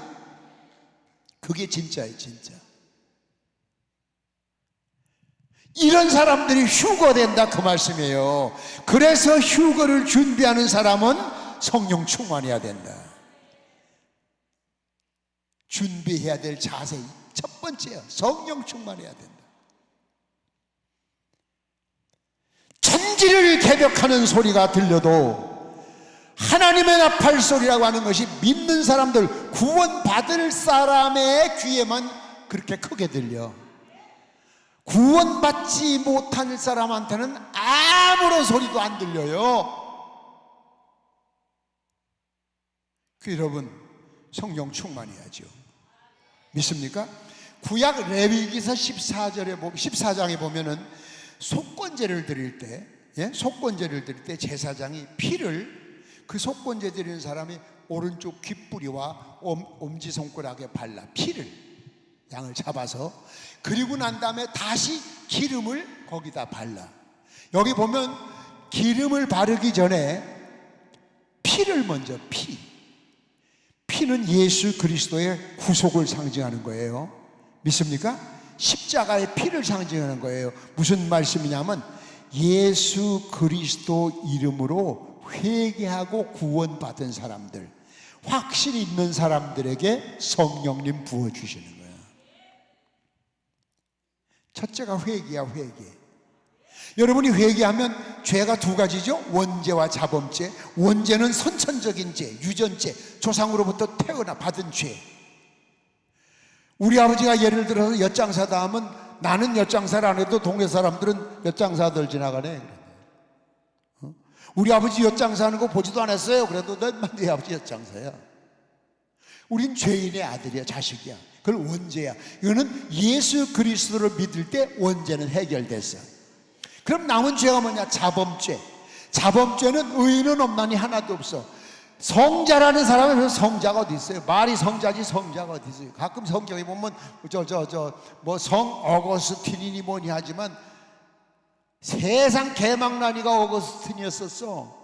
그게 진짜예요. 진짜. 이런 사람들이 휴거된다 그 말씀이에요. 그래서 휴거를 준비하는 사람은 성령 충만해야 된다. 준비해야 될 자세 첫 번째야. 성령 충만해야 된다. 천지를 개벽하는 소리가 들려도 하나님의 나팔 소리라고 하는 것이 믿는 사람들, 구원받을 사람의 귀에만 그렇게 크게 들려. 구원받지 못할 사람한테는 아무런 소리도 안 들려요. 여러분, 성령 충만해야죠. 믿습니까? 구약 레위기서 14장에 보면은 속건제를 드릴 때, 속건제를 드릴 때 제사장이 피를 그 속건제 드리는 사람이 오른쪽 귓뿌리와 엄지손가락에 발라 피를 양을 잡아서 그리고 난 다음에 다시 기름을 거기다 발라. 여기 보면 기름을 바르기 전에 피를 먼저 피는 예수 그리스도의 구속을 상징하는 거예요. 믿습니까? 십자가의 피를 상징하는 거예요. 무슨 말씀이냐면 예수 그리스도 이름으로 회개하고 구원받은 사람들, 확신이 있는 사람들에게 성령님 부어주시는 거예요. 첫째가 회개야, 회개. 여러분이 회개하면 죄가 두 가지죠. 원죄와 자범죄. 원죄는 선천적인 죄, 유전죄, 조상으로부터 태어나 받은 죄. 우리 아버지가 예를 들어서 엿장사다 하면 나는 엿장사를 안 해도 동네 사람들은 엿장사들 지나가네. 우리 아버지 엿장사하는 거 보지도 않았어요. 그래도 네 아버지 엿장사야. 우린 죄인의 아들이야, 자식이야. 그걸 원죄야. 이거는 예수 그리스도를 믿을 때 원죄는 해결됐어. 그럼 남은 죄가 뭐냐? 자범죄. 자범죄는 의인은 없나니 하나도 없어. 성자라는 사람은 성자가 어디 있어요? 말이 성자지 성자가 어디 있어요? 가끔 성경에 보면 뭐 성 어거스틴이니 뭐니 하지만 세상 개망나니가 어거스틴이었었어.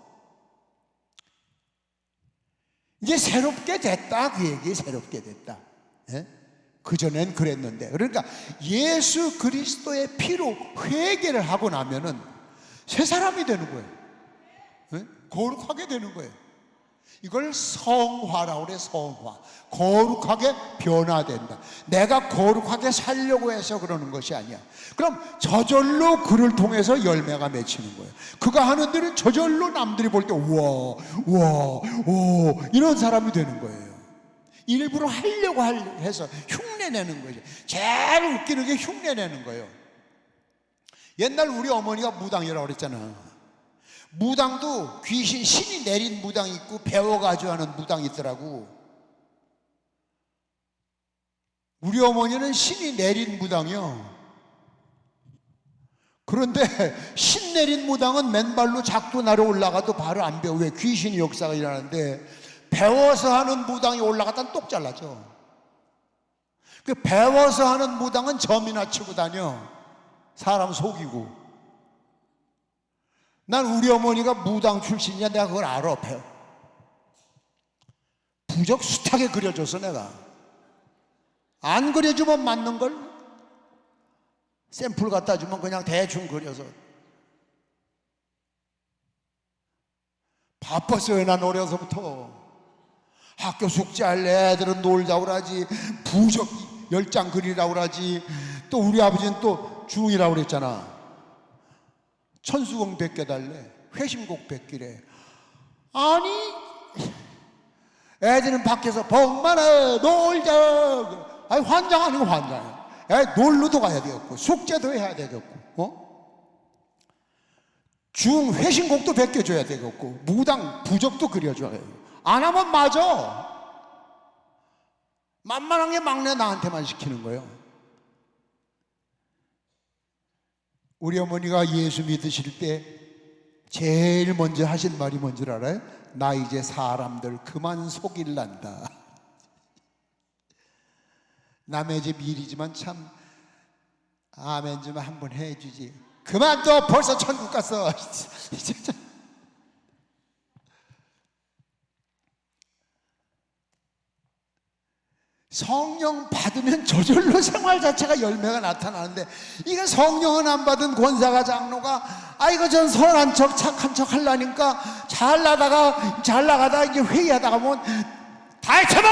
이제 새롭게 됐다, 그 얘기. 새롭게 됐다. 예? 그전엔 그랬는데. 그러니까 예수 그리스도의 피로 회개를 하고 나면은 새 사람이 되는 거예요. 예? 거룩하게 되는 거예요. 이걸 성화라고 그래. 성화. 거룩하게 변화된다. 내가 거룩하게 살려고 해서 그러는 것이 아니야. 그럼 저절로 그를 통해서 열매가 맺히는 거예요. 그가 하는 일은 저절로 남들이 볼 때 우와 우와 오 이런 사람이 되는 거예요. 일부러 하려고 해서 흉내내는 거죠. 제일 웃기는 게 흉내내는 거예요. 옛날 우리 어머니가 무당이라고 그랬잖아. 무당도 귀신, 신이 내린 무당이 있고 배워가지고 하는 무당이 있더라고. 우리 어머니는 신이 내린 무당이요. 그런데 신 내린 무당은 맨발로 작두 나러 올라가도 바로 안 배워. 왜? 귀신이 역사가 일어나는데 배워서 하는 무당이 올라갔다 똑 잘라져. 그 배워서 하는 무당은 점이나 치고 다녀. 사람 속이고. 난 우리 어머니가 무당 출신이야. 내가 그걸 알아. 부적 숱하게 그려줘서 내가. 안 그려주면 맞는걸? 샘플 갖다 주면 그냥 대충 그려서. 바빴어요. 난 어려서부터. 학교 숙제할 애들은 놀자고 그러지. 부적 10장 그리라고 그러지. 또 우리 아버지는 또 중이라고 그랬잖아. 천수공 100개 달래. 회심곡 100개래. 아니 애들은 밖에서 복 많아 놀자. 아니 환장 아니고 환장해. 놀러도 가야 되겠고 숙제도 해야 되겠고 중 회심곡도 100개 줘야 되겠고 무당 부적도 그려줘야 되고 안 하면 맞아. 만만한 게 막내 나한테만 시키는 거예요. 우리 어머니가 예수 믿으실 때 제일 먼저 하신 말이 뭔 줄 알아요? 나 이제 사람들 그만 속일란다. 남의 집 일이지만 참 아멘 좀 한번 해주지. 그만 둬. 벌써 천국 갔어. 성령 받으면 저절로 생활 자체가 열매가 나타나는데 이거 성령은 안 받은 권사가 장로가 아이고 전 선한 척 착한 척 하려니까 잘 나가다 이제 회의하다가 보면 다 잊혀봐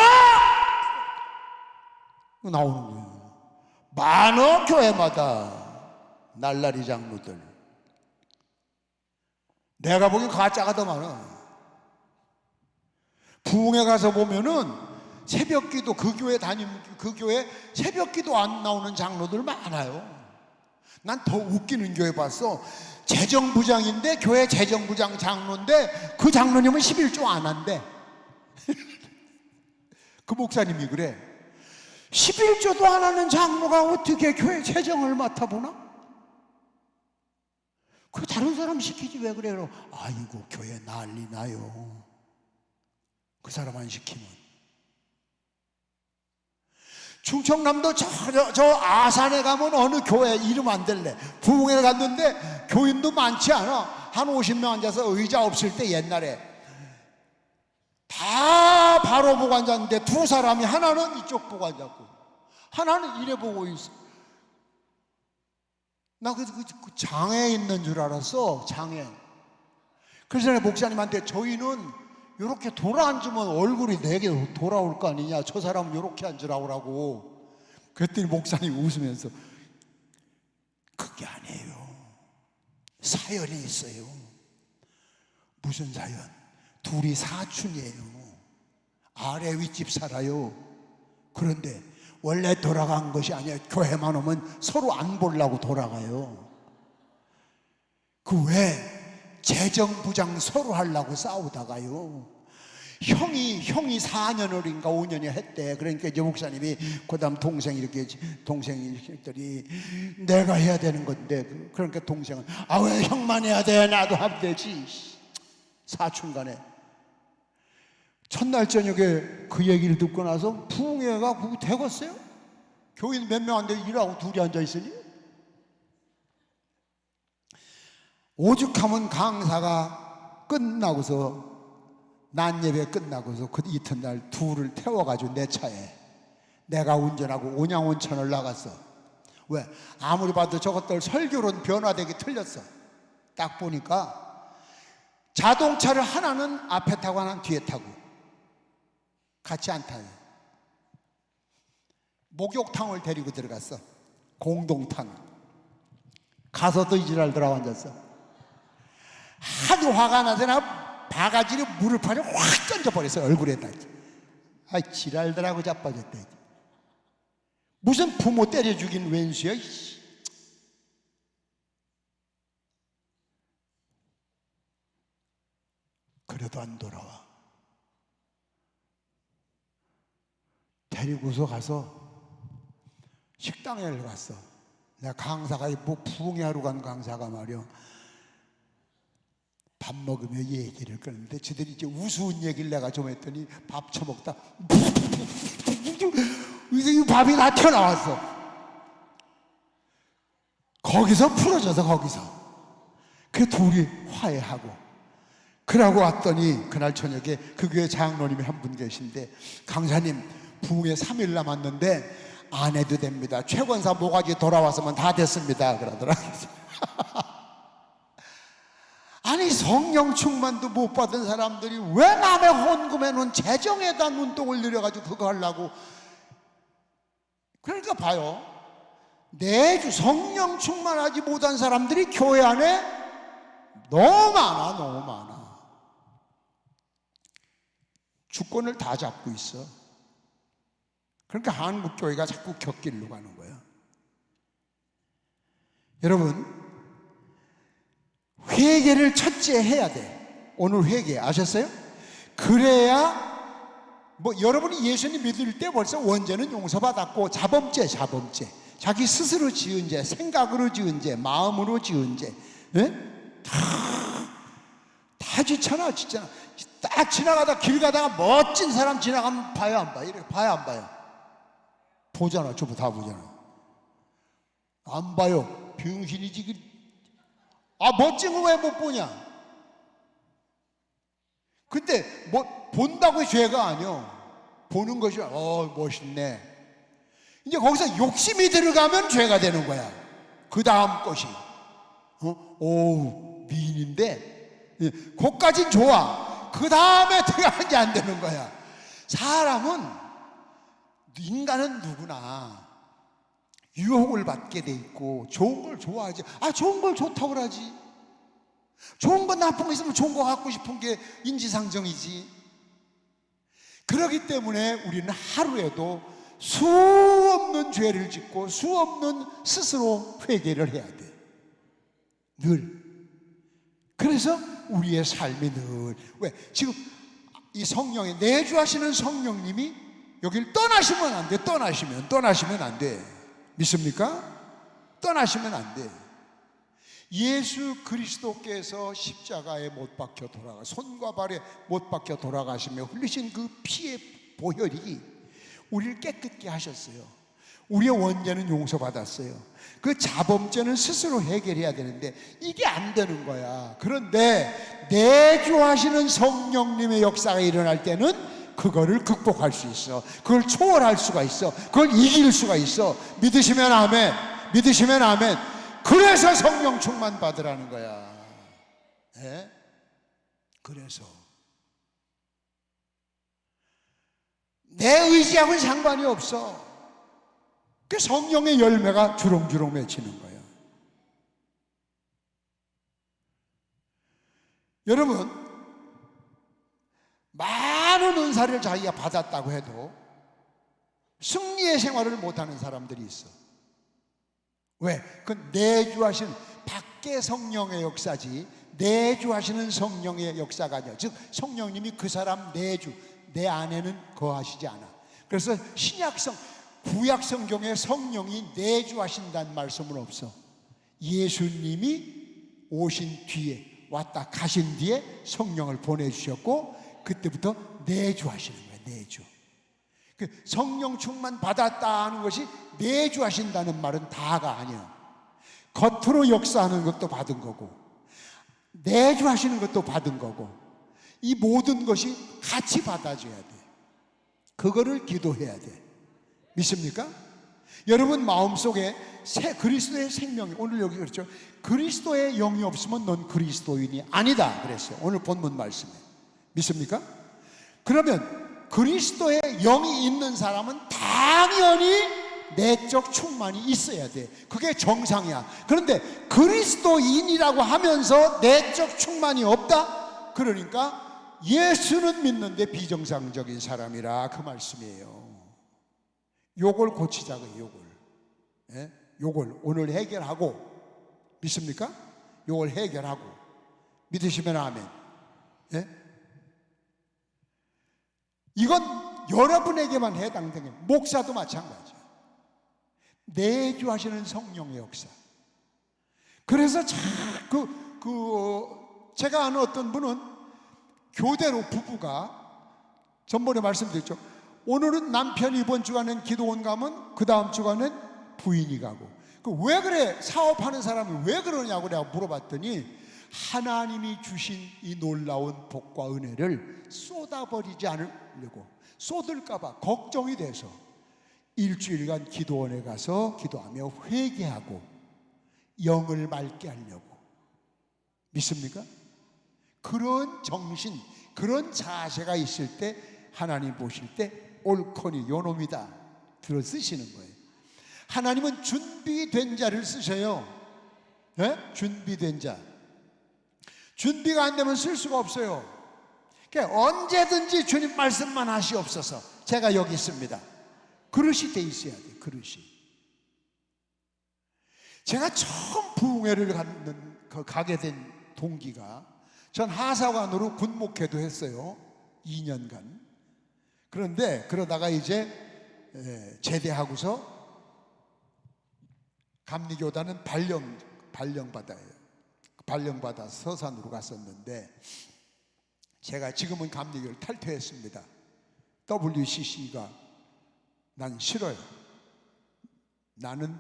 나오는 거예요. 많어 교회마다 날라리 장로들. 내가 보기엔 가짜가 더 많아. 부흥회 가서 보면은 새벽기도 그 교회 새벽기도 안 나오는 장로들 많아요. 난 더 웃기는 교회 봤어. 재정부장인데 교회 재정부장 장로인데 그 장로님은 11조 안 한대. 그 목사님이 그래. 11조도 안 하는 장로가 어떻게 교회 재정을 맡아보나? 그 다른 사람 시키지 왜 그래? 아이고 교회 난리 나요. 그 사람 안 시키면. 충청남도 저 아산에 가면 어느 교회 이름 안 될래. 부흥회 갔는데 교인도 많지 않아. 한 50명 앉아서 의자 없을 때 옛날에 다 바로 보고 앉았는데 두 사람이 하나는 이쪽 보고 앉았고 하나는 이래 보고 있어. 나 그 장애 있는 줄 알았어. 장애. 그래서 내가 목사님한테 저희는 이렇게 돌아 앉으면 얼굴이 내게 돌아올 거 아니냐. 저 사람은 이렇게 앉으라고. 그랬더니 목사님이 웃으면서 그게 아니에요. 사연이 있어요. 무슨 사연? 둘이 사촌이에요. 아래 윗집 살아요. 그런데 원래 돌아간 것이 아니에요. 교회만 오면 서로 안 보려고 돌아가요. 그 왜? 재정부장 서로 하려고 싸우다가요. 형이 4년을인가 5년이 했대. 그러니까 이제 목사님이 그다음 동생이 했더니 내가 해야 되는 건데, 그러니까 동생은 아, 왜 형만 해야 돼? 나도 하면 되지. 사촌 간에. 첫날 저녁에 그 얘기를 듣고 나서 부흥회가 그거 되겠어요? 교인 몇 명 안 돼 일하고 둘이 앉아 있으니? 오죽하면 강사가 끝나고서 낮 예배 끝나고서 그 이튿날 둘을 태워가지고 내 차에 내가 운전하고 온양온천을 나갔어. 왜? 아무리 봐도 저것들 설교론 변화되게 틀렸어. 딱 보니까 자동차를 하나는 앞에 타고 하나는 뒤에 타고 같이 안 타요. 목욕탕을 데리고 들어갔어. 공동탕. 가서도 이 지랄들하고 앉았어. 하도 화가 나서 나 바가지로 물을 파려 확 던져버렸어. 얼굴에다. 아, 지랄들하고 자빠졌대. 무슨 부모 때려 죽인 왼수야. 그래도 안 돌아와. 데리고서 가서 식당에 갔어. 내가 강사가 뭐 부흥회 하러 간 강사가 말이야. 밥 먹으며 얘기를 끊는데 저들이 이제 우스운 얘기를 내가 좀 했더니 밥 처먹다 이 밥이 다 튀어나왔어. 거기서 풀어져서 거기서. 그 둘이 화해하고 그러고 왔더니 그날 저녁에 그 교회 장로님이 한 분 계신데 강사님 부흥회 3일 남았는데 안 해도 됩니다. 최권사 모가지 돌아왔으면 다 됐습니다. 그러더라고요. 아니 성령 충만도 못 받은 사람들이 왜 남의 헌금해 놓은 재정에다 눈독을 들여가지고 그거 하려고. 그러니까 봐요. 내주 성령 충만하지 못한 사람들이 교회 안에 너무 많아. 주권을 다 잡고 있어. 그러니까 한국교회가 자꾸 격길로 가는 거야. 여러분, 회개를 첫째 해야 돼. 오늘 회개 아셨어요? 그래야 뭐 여러분이 예수님 믿을 때 벌써 원죄는 용서받았고 자범죄 자기 스스로 지은 죄, 생각으로 지은 죄, 마음으로 지은 죄, 다 지잖아. 딱 지나가다 길 가다가 멋진 사람 지나가면 봐요 안 봐? 이렇게 봐요 안 봐요? 보잖아. 저거 다 보잖아. 안 봐요. 병신이지. 아, 멋진 거 왜 못 보냐? 근데 뭐 본다고 죄가 아니야. 보는 것이 멋있네. 이제 거기서 욕심이 들어가면 죄가 되는 거야. 그 다음 것이 미인인데 그것까진 좋아. 그 다음에 들어가는 게 안 되는 거야. 인간은 누구나 유혹을 받게 돼 있고 좋은 걸 좋아하지. 좋은 걸 좋다고 그러지. 좋은 건 나쁜 거 있으면 좋은 거 갖고 싶은 게 인지상정이지. 그렇기 때문에 우리는 하루에도 수 없는 죄를 짓고 수 없는 스스로 회개를 해야 돼. 늘. 그래서 우리의 삶이 늘 왜? 지금 이 성령에 내주하시는 성령님이 여길 떠나시면 안 돼. 떠나시면 안 돼. 믿습니까? 떠나시면 안 돼. 예수 그리스도께서 십자가에 못 박혀 돌아가 손과 발에 못 박혀 돌아가시며 흘리신 그 피의 보혈이 우리를 깨끗게 하셨어요. 우리의 원죄는 용서받았어요. 그 자범죄는 스스로 해결해야 되는데 이게 안 되는 거야. 그런데 내주하시는 성령님의 역사가 일어날 때는 그거를 극복할 수 있어. 그걸 초월할 수가 있어. 그걸 이길 수가 있어. 믿으시면 아멘. 믿으시면 아멘. 그래서 성령 충만 받으라는 거야. 네? 그래서 내 의지하고는 상관이 없어. 그 성령의 열매가 주렁주렁 맺히는 거예요. 여러분, 많은 은사를 자기가 받았다고 해도 승리의 생활을 못하는 사람들이 있어. 왜? 그건 내주하시는 밖에 성령의 역사지 내주하시는 성령의 역사가 아니야. 즉 성령님이 그 사람 내주 내 안에는 거하시지 않아. 그래서 구약 성경에 성령이 내주하신다는 말씀은 없어. 예수님이 오신 뒤에 왔다 가신 뒤에 성령을 보내주셨고 그때부터 내주하시는 거예요. 내주. 그 성령 충만 받았다는 것이 내주하신다는 말은 다가 아니야. 겉으로 역사하는 것도 받은 거고 내주하시는 것도 받은 거고 이 모든 것이 같이 받아줘야 돼. 그거를 기도해야 돼. 믿습니까? 여러분 마음속에 그리스도의 생명이 오늘 여기 그렇죠. 그리스도의 영이 없으면 넌 그리스도인이 아니다 그랬어요. 오늘 본문 말씀에. 믿습니까? 그러면 그리스도의 영이 있는 사람은 당연히 내적 충만이 있어야 돼. 그게 정상이야. 그런데 그리스도인이라고 하면서 내적 충만이 없다? 그러니까 예수는 믿는데 비정상적인 사람이라 그 말씀이에요. 요걸 고치자고요. 요걸. 예? 요걸 오늘 해결하고 믿습니까? 요걸 해결하고 믿으시면 아멘. 예? 이건 여러분에게만 해당되는 목사도 마찬가지예요. 내주하시는 성령의 역사. 그래서 제가 아는 어떤 분은 교대로 부부가 전번에 말씀드렸죠. 오늘은 남편이 이번 주간엔 기도원 가면 그 다음 주간엔 부인이 가고. 왜 그래? 사업하는 사람이 왜 그러냐고 내가 물어봤더니 하나님이 주신 이 놀라운 복과 은혜를 쏟아버리지 않으려고 쏟을까봐 걱정이 돼서 일주일간 기도원에 가서 기도하며 회개하고 영을 맑게 하려고. 믿습니까? 그런 정신, 그런 자세가 있을 때 하나님 보실 때 옳거니 요놈이다 들어 쓰시는 거예요. 하나님은 준비된 자를 쓰셔요. 네? 준비된 자. 준비가 안 되면 쓸 수가 없어요. 그러니까 언제든지 주님 말씀만 하시옵소서. 제가 여기 있습니다. 그릇이 돼 있어야 돼. 그릇이. 제가 처음 부흥회를 가게 된 동기가 전 하사관으로 군목회도 했어요. 2년간. 그런데 그러다가 이제 제대하고서 감리교단은 발령받아 서산으로 갔었는데 제가 지금은 감리교를 탈퇴했습니다. WCC가 난 싫어요. 나는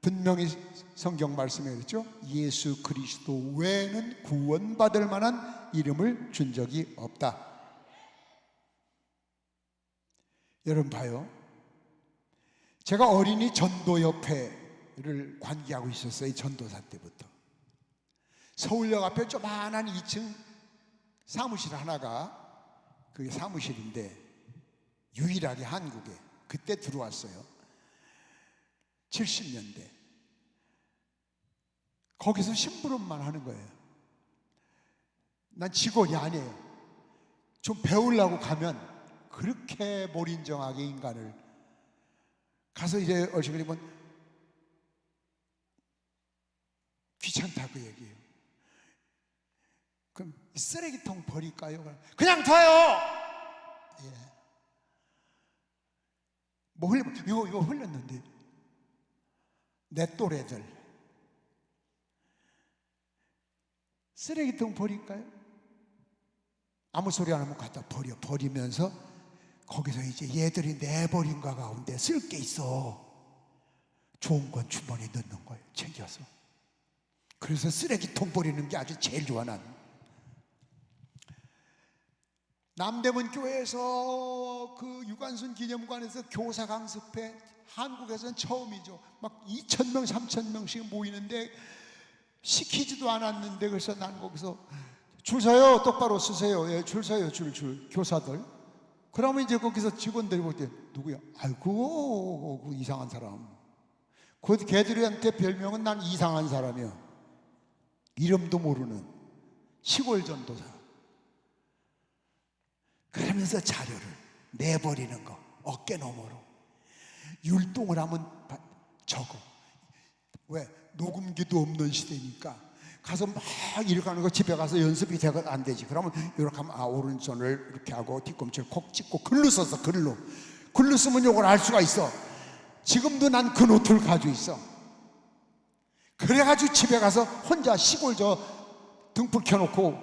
분명히 성경 말씀에 그랬죠. 예수 그리스도 외에는 구원받을 만한 이름을 준 적이 없다. 여러분 봐요. 제가 어린이 전도협회를 관계하고 있었어요. 전도사 때부터. 서울역 앞에 조그만한 2층 사무실 하나가 그게 사무실인데 유일하게 한국에 그때 들어왔어요. 70년대. 거기서 심부름만 하는 거예요. 난 직원이 아니에요. 좀 배우려고 가면 그렇게 몰인정하게 인간을 가서 이제 얼씨그리면 귀찮다고 얘기해요. 그럼 쓰레기통 버릴까요? 그냥 둬요. 예. 뭐 이거 흘렸는데 내 또래들 쓰레기통 버릴까요? 아무 소리 안 하면 갖다 버리면서 거기서 이제 얘들이 내버린 거 가운데 쓸 게 있어. 좋은 건 주머니에 넣는 거예요. 챙겨서. 그래서 쓰레기통 버리는 게 아주 제일 좋아. 난 남대문 교회에서 그 유관순 기념관에서 교사 강습회 한국에서는 처음이죠. 막 2,000명 3,000명씩 모이는데 시키지도 않았는데 그래서 난 거기서 줄 서요. 똑바로 쓰세요. 예, 줄 서요. 줄 교사들. 그러면 이제 거기서 직원들이 볼 때 누구야? 아이고 그 이상한 사람. 그 걔들한테 별명은 난 이상한 사람이야. 이름도 모르는 시골 전도사. 그러면서 자료를 내버리는 거 어깨 너머로 율동을 하면 적어. 왜? 녹음기도 없는 시대니까 가서 막 이렇게 하는 거 집에 가서 연습이 안 되지. 그러면 이렇게 하면 오른손을 이렇게 하고 뒤꿈치를 콕 찍고 글로 써서 글로 쓰면 이걸 알 수가 있어. 지금도 난 그 노트를 가지고 있어. 그래가지고 집에 가서 혼자 시골 저 등불 켜놓고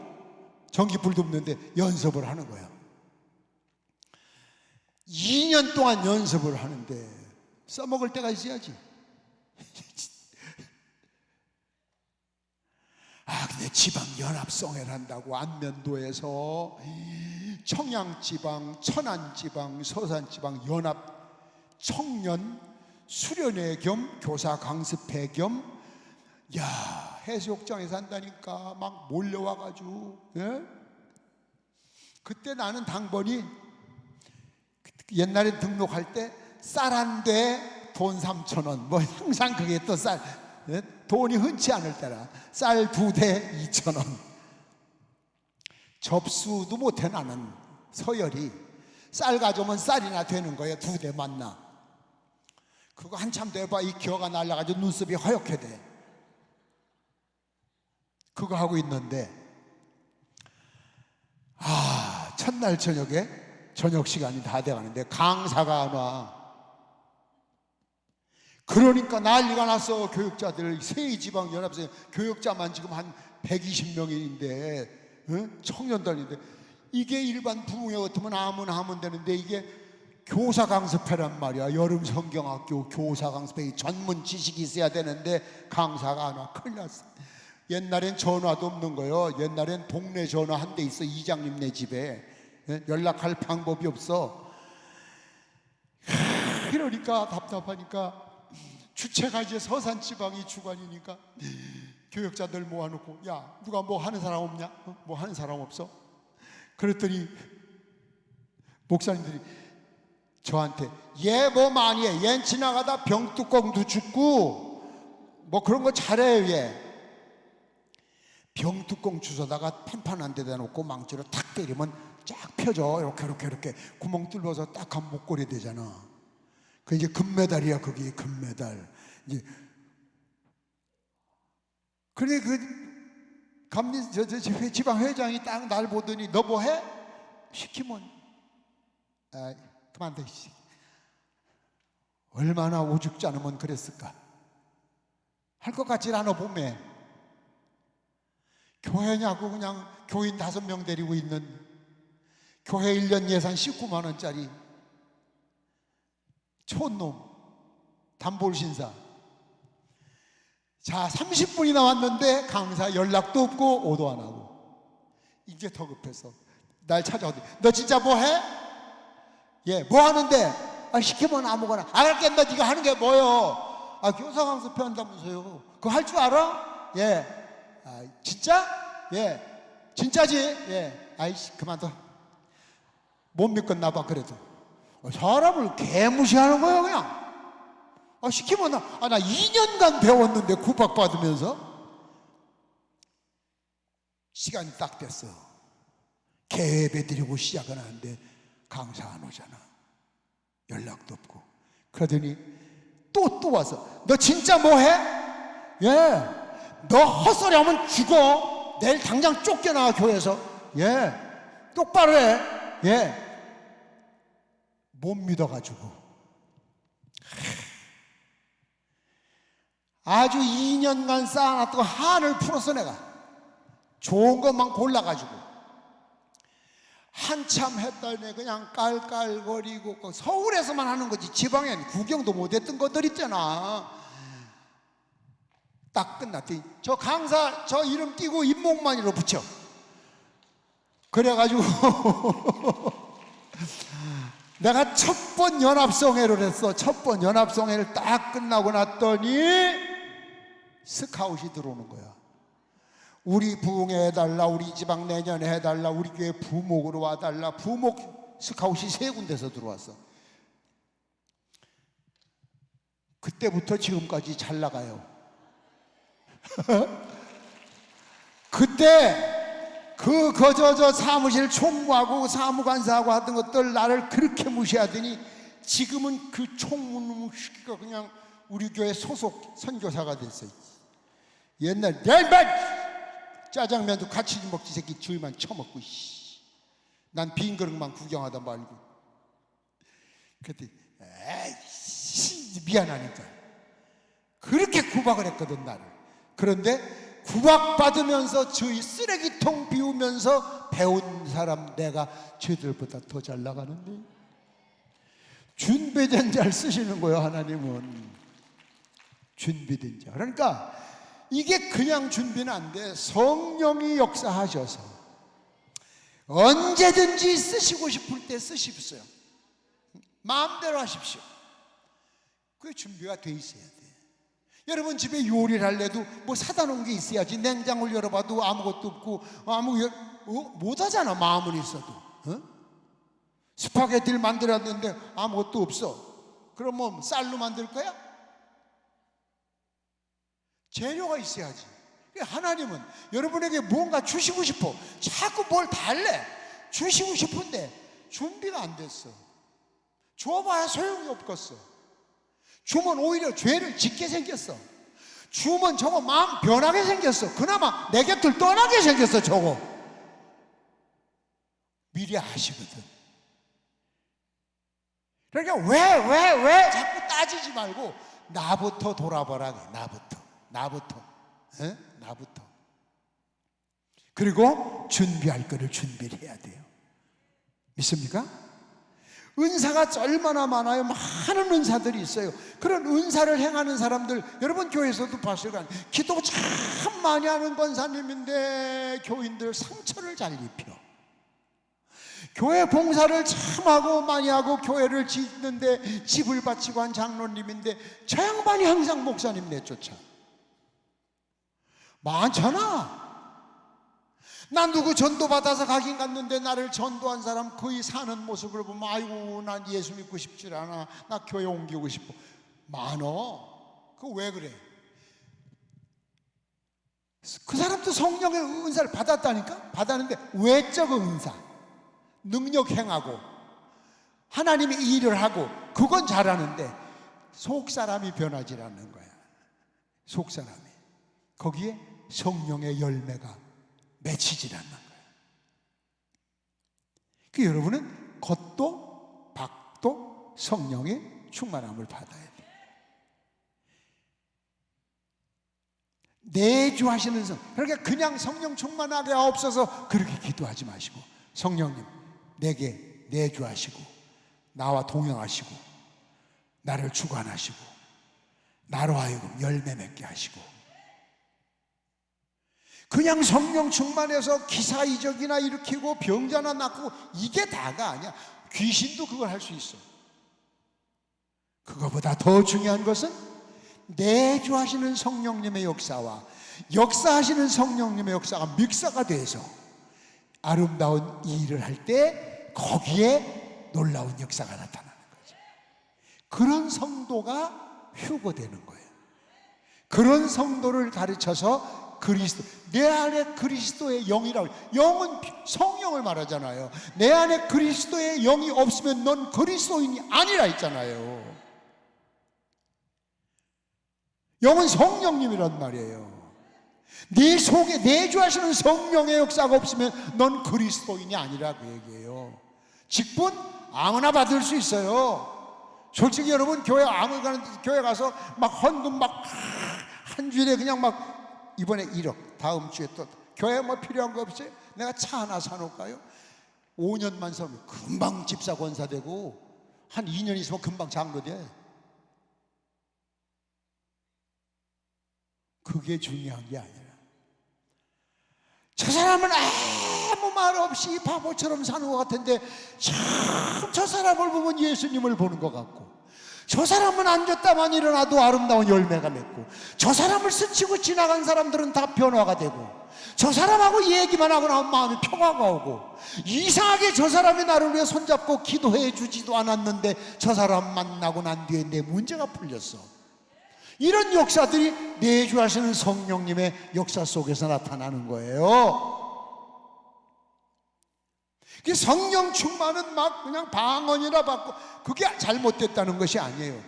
전기불도 없는데 연습을 하는 거야. 2년 동안 연습을 하는데 써먹을 때가 있어야지. 근데 지방연합성회를 한다고 안면도에서 청양지방, 천안지방, 서산지방 연합 청년 수련회 겸 교사 강습회 겸 해수욕장에서 한다니까 막 몰려와가지고 그때 나는 당번이 옛날에 등록할 때 쌀 한 대 돈 3,000원 뭐 항상 그게 또 돈이 흔치 않을 때라 쌀 2대 2,000원. 접수도 못해. 나는 서열이 쌀 가져오면 쌀이나 되는 거야. 2대 맞나. 그거 한참 돼봐 이 기어가 날라가지고 눈썹이 허옇게 돼. 그거 하고 있는데 첫날 저녁에 저녁 시간이 다 돼가는데 강사가 안 와. 그러니까 난리가 났어. 교육자들 세지방연합생 교육자만 지금 한 120명인데 청년단인데 이게 일반 부흥회 같으면 아무나 하면 되는데 이게 교사 강습회란 말이야. 여름 성경학교 교사 강습회 전문 지식이 있어야 되는데 강사가 안 와. 큰일 났어. 옛날엔 전화도 없는 거예요. 옛날엔 동네 전화 한 대 있어. 이장님네 집에 연락할 방법이 없어. 그러니까 답답하니까 주체가 이제 서산지방이 주관이니까 교육자들 모아놓고 누가 뭐 하는 사람 없냐? 뭐 하는 사람 없어? 그랬더니 목사님들이 저한테 얘 뭐 많이 해. 얜 지나가다 병뚜껑도 줍고 뭐 그런 거 잘해요. 얘 병뚜껑 주워다가 판판 데다 놓고 망치로 탁 때리면 쫙 펴져. 이렇게 구멍 뚫어서 딱 한 목걸이 되잖아. 그 이제 금메달이야. 그게 금메달. 이제 그래 지방 회장이 딱 날 보더니 너 뭐 해? 시키면 그만둬. 얼마나 오죽지 않으면 그랬을까? 할 것 같지 않아 보면. 교회냐고 그냥 교인 5명 데리고 있는 교회 1년 예산 19만 원짜리 촌놈 단볼신사. 자 30분이나 왔는데 강사 연락도 없고 오도 안 하고. 이제 더 급해서 날 찾아오더니 너 진짜 뭐 해? 예, 뭐 하는데? 시키면 아무거나. 알겠다. 네가 하는 게 뭐요? 교사 강습회 한다면서요. 그거 할 줄 알아? 예. 진짜? 예. 진짜지? 예. 아이씨 그만둬. 못 믿겠나 봐. 그래도 사람을 개무시하는 거야 그냥. 시키면 나 2년간 배웠는데 구박받으면서. 시간이 딱 됐어. 개회 드리고 시작을 하는데 강사 안 오잖아. 연락도 없고. 그러더니 또 와서 너 진짜 뭐 해? 예. 너 헛소리 하면 죽어. 내일 당장 쫓겨나와 교회에서. 예. 똑바로 해. 예. 못 믿어가지고 아주 2년간 쌓아놨던 한을 풀었어. 내가 좋은 것만 골라가지고 한참 했더니 그냥 깔깔거리고. 서울에서만 하는 거지 지방엔 구경도 못했던 것들 있잖아. 딱 끝났더니 저 강사 저 이름 띄고 인목만이로 붙여. 그래가지고 내가 첫 번 연합성회를 했어. 첫 번 연합성회를 딱 끝나고 났더니 스카웃이 들어오는 거야. 우리 부흥회 해달라. 우리 지방 내년에 해달라. 우리 교회 부목으로 와달라. 부목 스카웃이 3군데서 들어왔어. 그때부터 지금까지 잘 나가요. 그때 저 사무실 총무하고 사무관사하고 하던 것들 나를 그렇게 무시하더니 지금은 그 총무시키가 그냥 우리 교회 소속 선교사가 됐어요. 옛날 짜장면도 같이 먹지 새끼 주위만 처먹고 난 빈 그릇만 구경하다 말고. 그때 에이 미안하니까 그렇게 구박을 했거든 나를. 그런데 구박받으면서 저희 쓰레기통 비우면서 배운 사람 내가 쟤들보다 더 잘 나가는데. 준비된 자를 쓰시는 거예요. 하나님은 준비된 자. 그러니까 이게 그냥 준비는 안 돼. 성령이 역사하셔서 언제든지 쓰시고 싶을 때 쓰십시오. 마음대로 하십시오. 그게 준비가 돼 있어야 돼. 여러분 집에 요리를 할래도 뭐 사다 놓은 게 있어야지. 냉장고를 열어봐도 아무것도 없고 못하잖아. 마음은 있어도. 스파게티를 만들었는데 아무것도 없어. 그럼 뭐 쌀로 만들 거야? 재료가 있어야지. 하나님은 여러분에게 뭔가 주시고 싶어. 자꾸 뭘 달래. 주시고 싶은데 준비가 안 됐어. 줘봐야 소용이 없겠어. 주면 오히려 죄를 짓게 생겼어. 주면 저거 마음 변하게 생겼어. 그나마 내 곁을 떠나게 생겼어. 저거 미리 아시거든. 그러니까 왜 자꾸 따지지 말고 나부터 돌아보라. 나부터. 그리고 준비할 거를 준비를 해야 돼요. 믿습니까? 은사가 얼마나 많아요. 많은 은사들이 있어요. 그런 은사를 행하는 사람들 여러분 교회에서도 봤을 거 아니에요. 기도 참 많이 하는 권사님인데 교인들 상처를 잘 입혀. 교회 봉사를 참 하고 많이 하고 교회를 짓는데 집을 바치고 한 장로님인데 저 양반이 항상 목사님 내쫓아. 많잖아. 나 누구 전도받아서 가긴 갔는데 나를 전도한 사람 거의 사는 모습을 보면 아이고 난 예수 믿고 싶질 않아. 나 교회 옮기고 싶어. 많어. 그거 왜 그래? 그 사람도 성령의 은사를 받았다니까? 받았는데 외적 은사, 능력 행하고 하나님이 일을 하고 그건 잘하는데 속사람이 변하지 않는 거야. 속사람이. 거기에 성령의 열매가 맺히질 않는 거예요. 그 여러분은 겉도 밖도 성령의 충만함을 받아야 돼요. 내주하시는 성. 그러니까 그냥 성령 충만하게 없어서 그렇게 기도하지 마시고 성령님 내게 내주하시고 나와 동행하시고 나를 주관하시고 나로 하여금 열매 맺게 하시고. 그냥 성령 충만해서 기사이적이나 일으키고 병자나 낫고 이게 다가 아니야. 귀신도 그걸 할 수 있어. 그거보다 더 중요한 것은 내주하시는 성령님의 역사와 역사하시는 성령님의 역사가 믹서가 돼서 아름다운 일을 할 때 거기에 놀라운 역사가 나타나는 거죠. 그런 성도가 휴거되는 거예요. 그런 성도를 가르쳐서 그리스도, 내 안에 그리스도의 영이라고. 영은 성령을 말하잖아요. 내 안에 그리스도의 영이 없으면 넌 그리스도인이 아니라 했잖아요. 영은 성령님이란 말이에요. 네 속에 내주하시는 성령의 역사가 없으면 넌 그리스도인이 아니라고 얘기해요. 직분 아무나 받을 수 있어요. 솔직히 여러분 교회 아무 교회 가서 막 헌금 막 한 주일에 그냥 막 이번에 1억 다음 주에 또 교회 뭐 필요한 거 없어요? 내가 차 하나 사놓을까요? 5년만 살면 금방 집사 권사 되고 한 2년 있으면 금방 장로 돼. 그게 중요한 게 아니라 저 사람은 아무 말 없이 바보처럼 사는 것 같은데 참 저 사람을 보면 예수님을 보는 것 같고 저 사람은 앉았다만 일어나도 아름다운 열매가 맺고, 저 사람을 스치고 지나간 사람들은 다 변화가 되고, 저 사람하고 얘기만 하고 나면 마음에 평화가 오고, 이상하게 저 사람이 나를 위해 손잡고 기도해 주지도 않았는데 저 사람 만나고 난 뒤에 내 문제가 풀렸어. 이런 역사들이 내주하시는 성령님의 역사 속에서 나타나는 거예요. 성령 충만은 막 그냥 방언이나 받고 그게 잘못됐다는 것이 아니에요.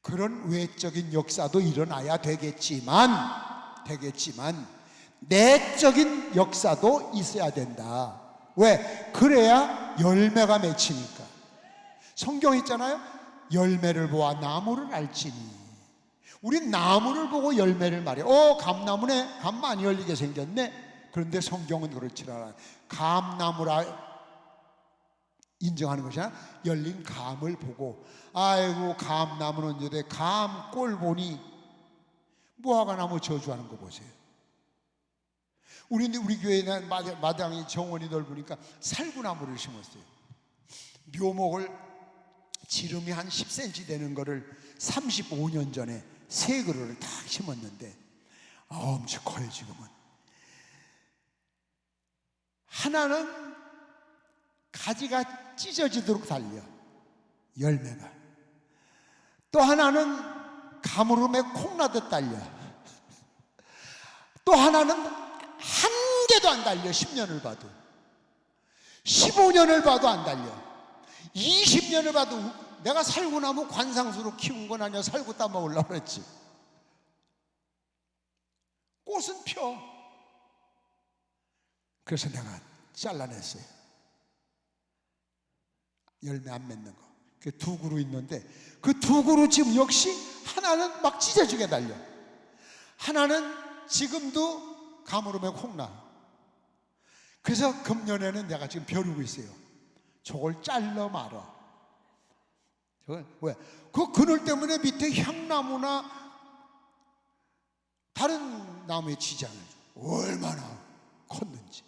그런 외적인 역사도 일어나야 되겠지만 내적인 역사도 있어야 된다. 왜? 그래야 열매가 맺히니까. 성경 있잖아요. 열매를 보아 나무를 알지니. 우린 나무를 보고 열매를 말해. 감나무네. 감 많이 열리게 생겼네. 그런데 성경은 그렇지 않아요. 감나무라 인정하는 것이 아니라 열린 감을 보고, 아이고 감나무는 이래 감 꼴 보니 무화과나무 저주하는 거 보세요. 우리 교회는 마당이 정원이 넓으니까 살구나무를 심었어요. 묘목을 지름이 한 10cm 되는 거를 35년 전에 세 그루를 딱 심었는데 엄청 커요. 지금은 하나는 가지가 찢어지도록 달려 열매가, 또 하나는 가물음에 콩나듯 달려, 또 하나는 한 개도 안 달려. 10년을 봐도, 15년을 봐도 안 달려, 20년을 봐도. 내가 살구나무 관상수로 키운 건 아니야. 살구 따먹으려고 그랬지. 꽃은 펴. 그래서 내가 잘라냈어요. 열매 안 맺는 거. 그 두 그루 있는데 그 두 그루 지금 역시 하나는 막 찢어지게 달려, 하나는 지금도 가물음에 콩나. 그래서 금년에는 내가 지금 벼르고 있어요. 저걸 잘라 말아. 저걸 왜? 그 그늘 때문에 밑에 향나무나 다른 나무에 지장을 줘. 얼마나 컸는지.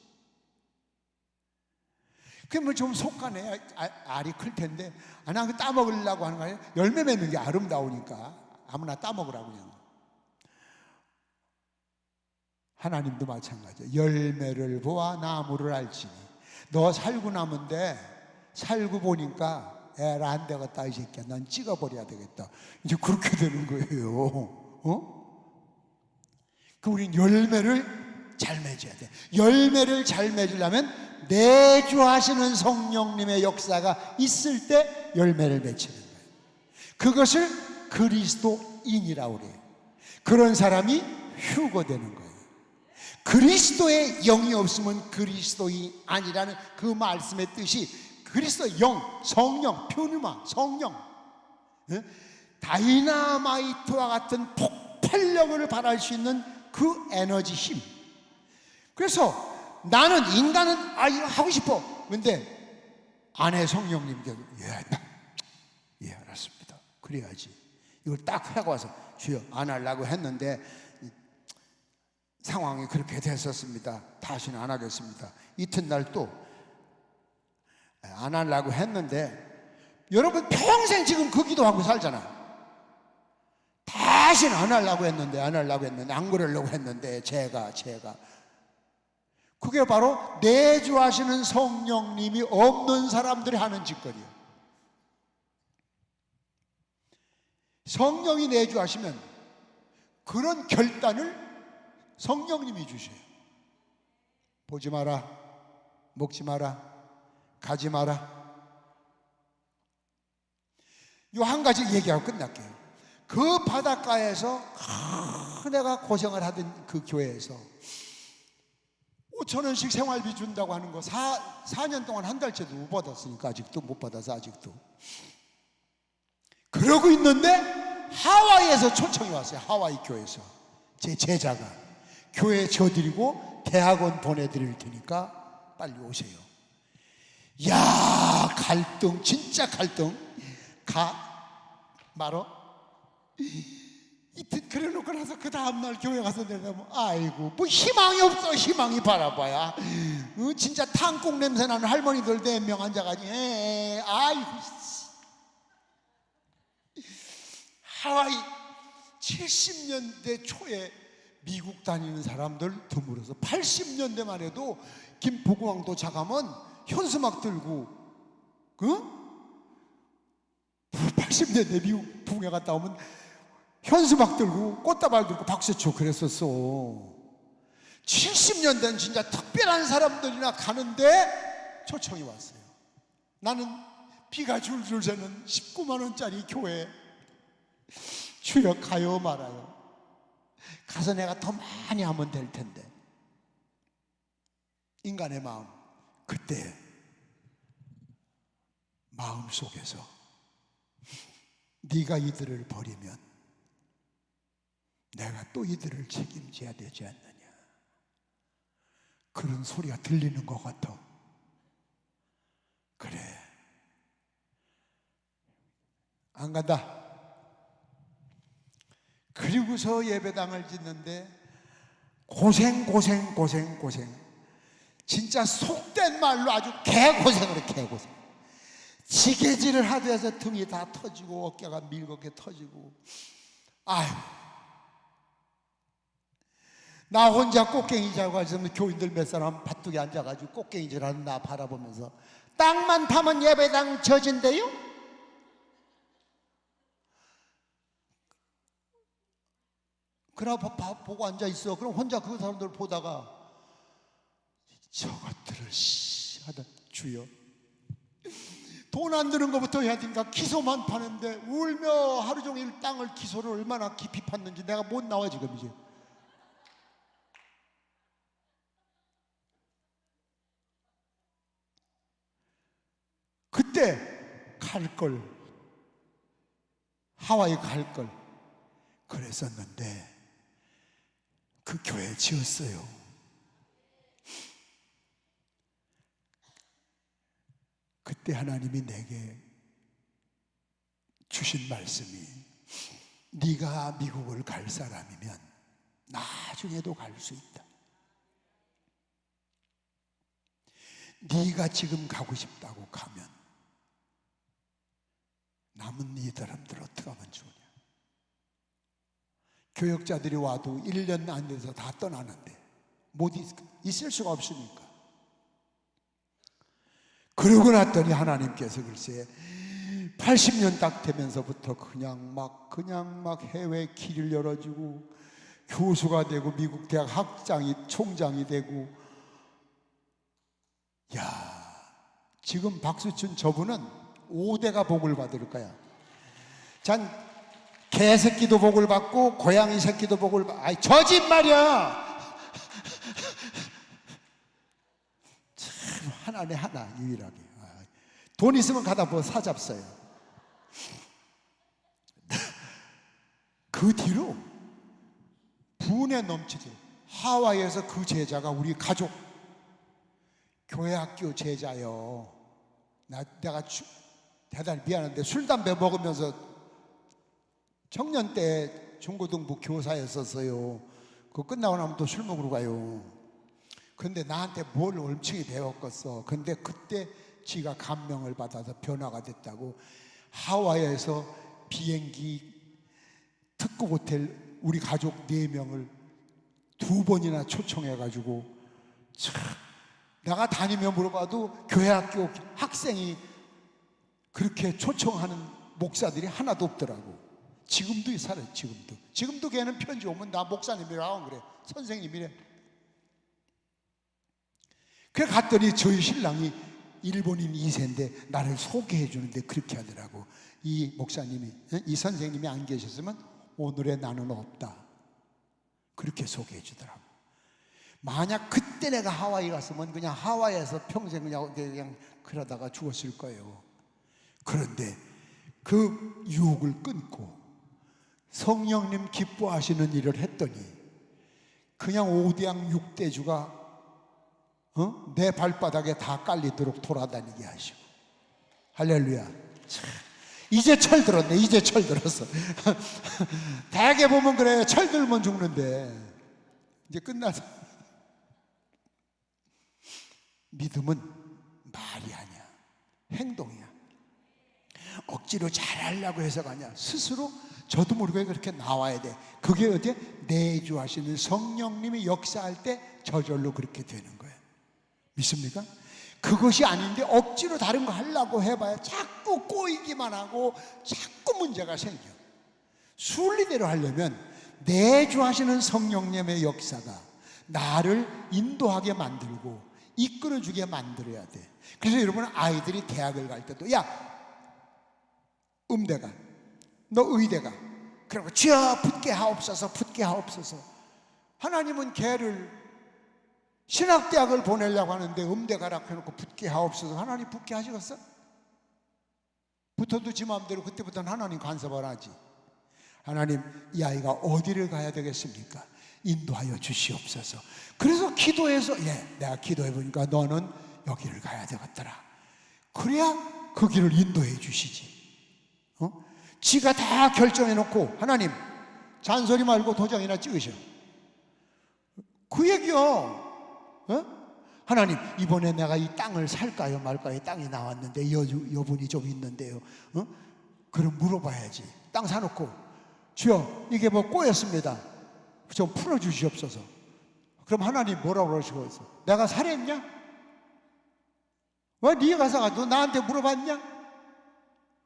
그러면 좀 속가네. 알이 클 텐데, 나 그 따먹으려고 하는 거 아니야? 열매 맺는 게 아름다우니까 아무나 따먹으라고. 그냥 하나님도 마찬가지야. 열매를 보아 나무를 알지니. 너 살구나무인데 살구 보니까 에라 안 되겠다 이 새끼야, 난 찍어버려야 되겠다, 이제 그렇게 되는 거예요. 그 우린 열매를 잘 맺어야 돼. 열매를 잘 맺으려면 내주하시는 성령님의 역사가 있을 때 열매를 맺히는 거예요. 그것을 그리스도인이라고 그래요. 그런 사람이 휴거되는 거예요. 그리스도의 영이 없으면 그리스도인이 아니라는 그 말씀의 뜻이, 그리스도의 영, 성령, 표뉴마, 성령, 다이나마이트와 같은 폭발력을 발할 수 있는 그 에너지, 힘. 그래서 나는, 인간은 이거 하고 싶어. 근데 안에 성령님께서 예 알았습니다, 그래야지. 이걸 딱 하고 와서 주여 안 하려고 했는데 상황이 그렇게 됐었습니다. 다시는 안 하겠습니다. 이튿날 또 안 하려고 했는데, 여러분 평생 지금 그 기도하고 살잖아. 다시는 안 하려고 했는데 안 그러려고 했는데 제가 그게 바로 내주하시는 성령님이 없는 사람들이 하는 짓거리예요. 성령이 내주하시면 그런 결단을 성령님이 주셔요. 보지 마라, 먹지 마라, 가지 마라. 요 한 가지 얘기하고 끝날게요. 그 바닷가에서 내가 고생을 하던 그 교회에서 5,000원씩 생활비 준다고 하는 거 4년 동안 한 달째도 못 받았으니까, 아직도 못 받아서 아직도 그러고 있는데 하와이에서 초청이 왔어요. 하와이 교회에서 제 제자가 교회 져드리고 대학원 보내드릴 테니까 빨리 오세요. 야, 갈등, 진짜 갈등. 말어. 그래 놓고 나서 그 다음날 교회 가서 내려가면 아이고 뭐 희망이 없어. 희망이 바라봐야 진짜 탕국 냄새 나는 할머니들 4명 앉아가지고 아이고 하와이 70년대 초에 미국 다니는 사람들 드물어서 80년대만 해도 김포공항 도착하면 현수막 들고 80년대 미국 부흥회 갔다 오면 현수막 들고 꽃다발 들고 박수치고 그랬었어. 70년대는 진짜 특별한 사람들이나 가는데 초청이 왔어요. 나는 비가 줄줄 새는 19만 원짜리 교회, 주여 가요 말아요. 가서 내가 더 많이 하면 될 텐데. 인간의 마음, 그때 마음속에서 네가 이들을 버리면 내가 또 이들을 책임져야 되지 않느냐, 그런 소리가 들리는 것 같아. 그래, 안 간다. 그리고서 예배당을 짓는데 고생 진짜 속된 말로 아주 개고생을 해. 개고생. 지게질을 하면서 등이 다 터지고 어깨가 밀겁게 터지고. 아유, 나 혼자 꽃갱이 자고 있으면 교인들 몇 사람 밭둑에 앉아가지고 꽃갱이질 하는 나 바라보면서 땅만 파면 예배당 젖은데요? 그러나 보고 앉아있어. 그럼 혼자 그 사람들을 보다가 저것들을 하다, 주여 돈 안 드는 것부터 해야 되니까 기소만 파는데 울며 하루 종일 땅을 기소를 얼마나 깊이 팠는지 내가 못 나와 지금. 이제 그때 갈걸, 하와이 갈걸 그랬었는데 그 교회 지었어요. 그때 하나님이 내게 주신 말씀이, 네가 미국을 갈 사람이면 나중에도 갈 수 있다. 네가 지금 가고 싶다고 가면 남은 이 사람들 어떻게 하면 좋으냐. 교역자들이 와도 1년 안 돼서 다 떠나는데 못 있을 수가 없으니까. 그러고 났더니 하나님께서 글쎄 80년 딱 되면서부터 그냥 막 해외 길을 열어주고 교수가 되고 미국 대학 총장이 되고. 야, 지금 박수친 저분은 5대가 복을 받을 거야. 전 개새끼도 복을 받고 고양이 새끼도 복을 받고. 아이, 거짓말이야. 참, 하나네 하나 유일하게. 돈 있으면 가다 뭐 사잡어요. 그 뒤로 분에 넘치죠. 하와이에서 그 제자가 우리 가족 교회학교 제자요. 내가 대단히 미안한데 술 담배 먹으면서 청년 때 중고등부 교사였었어요. 그거 끝나고 나면 또 술 먹으러 가요. 근데 나한테 뭘 얼마나 배웠겠어. 근데 그때 지가 감명을 받아서 변화가 됐다고 하와이에서 비행기 특급 호텔 우리 가족 4명을 2번이나 초청해가지고, 참, 내가 다니며 물어봐도 교회학교 학생이 그렇게 초청하는 목사들이 하나도 없더라고. 지금도 살아요. 지금도 걔는 편지 오면 나 목사님이라고 그래. 선생님이래. 그래 갔더니 저희 신랑이 일본인 2세인데 나를 소개해 주는데 그렇게 하더라고. 이 목사님이, 이 선생님이 안 계셨으면 오늘의 나는 없다. 그렇게 소개해 주더라고. 만약 그때 내가 하와이 갔으면 그냥 하와이에서 평생 그냥 그러다가 죽었을 거예요. 그런데 그 유혹을 끊고 성령님 기뻐하시는 일을 했더니 그냥 5대양 6대주가 내 발바닥에 다 깔리도록 돌아다니게 하시고. 할렐루야. 참, 이제 철 들었네. 이제 철 들었어. 대개 보면 그래, 철 들면 죽는데 이제 끝나서. 믿음은 말이 아니야, 행동이야. 억지로 잘하려고 해서가 아니야. 스스로 저도 모르게 그렇게 나와야 돼. 그게 어디에? 내주하시는 성령님이 역사할 때 저절로 그렇게 되는 거예요. 믿습니까? 그것이 아닌데 억지로 다른 거 하려고 해봐야 자꾸 꼬이기만 하고 자꾸 문제가 생겨. 순리대로 하려면 내주하시는 성령님의 역사가 나를 인도하게 만들고 이끌어주게 만들어야 돼. 그래서 여러분, 아이들이 대학을 갈 때도, 야, 음대가, 너 의대가, 그리고 주여 붙게 하옵소서, 붙게 하옵소서. 하나님은 걔를 신학대학을 보내려고 하는데 음대 가라 해놓고 붙게 하옵소서. 하나님 붙게 하시겠어? 붙어도 지 마음대로 그때부터는 하나님 간섭을 하지. 하나님, 이 아이가 어디를 가야 되겠습니까? 인도하여 주시옵소서. 그래서 기도해서, 내가 기도해 보니까 너는 여기를 가야 되겠더라. 그래야 그 길을 인도해 주시지. 지가 다 결정해 놓고, 하나님 잔소리 말고 도장이나 찍으셔. 그 얘기요. 하나님, 이번에 내가 이 땅을 살까요 말까요? 땅이 나왔는데 여분이 좀 있는데요. 그럼 물어봐야지. 땅 사놓고, 주여 이게 뭐 꼬였습니다, 좀 풀어주시옵소서. 그럼 하나님 뭐라고 그러시겠어? 내가 살했냐? 왜 네가 가서 너 나한테 물어봤냐?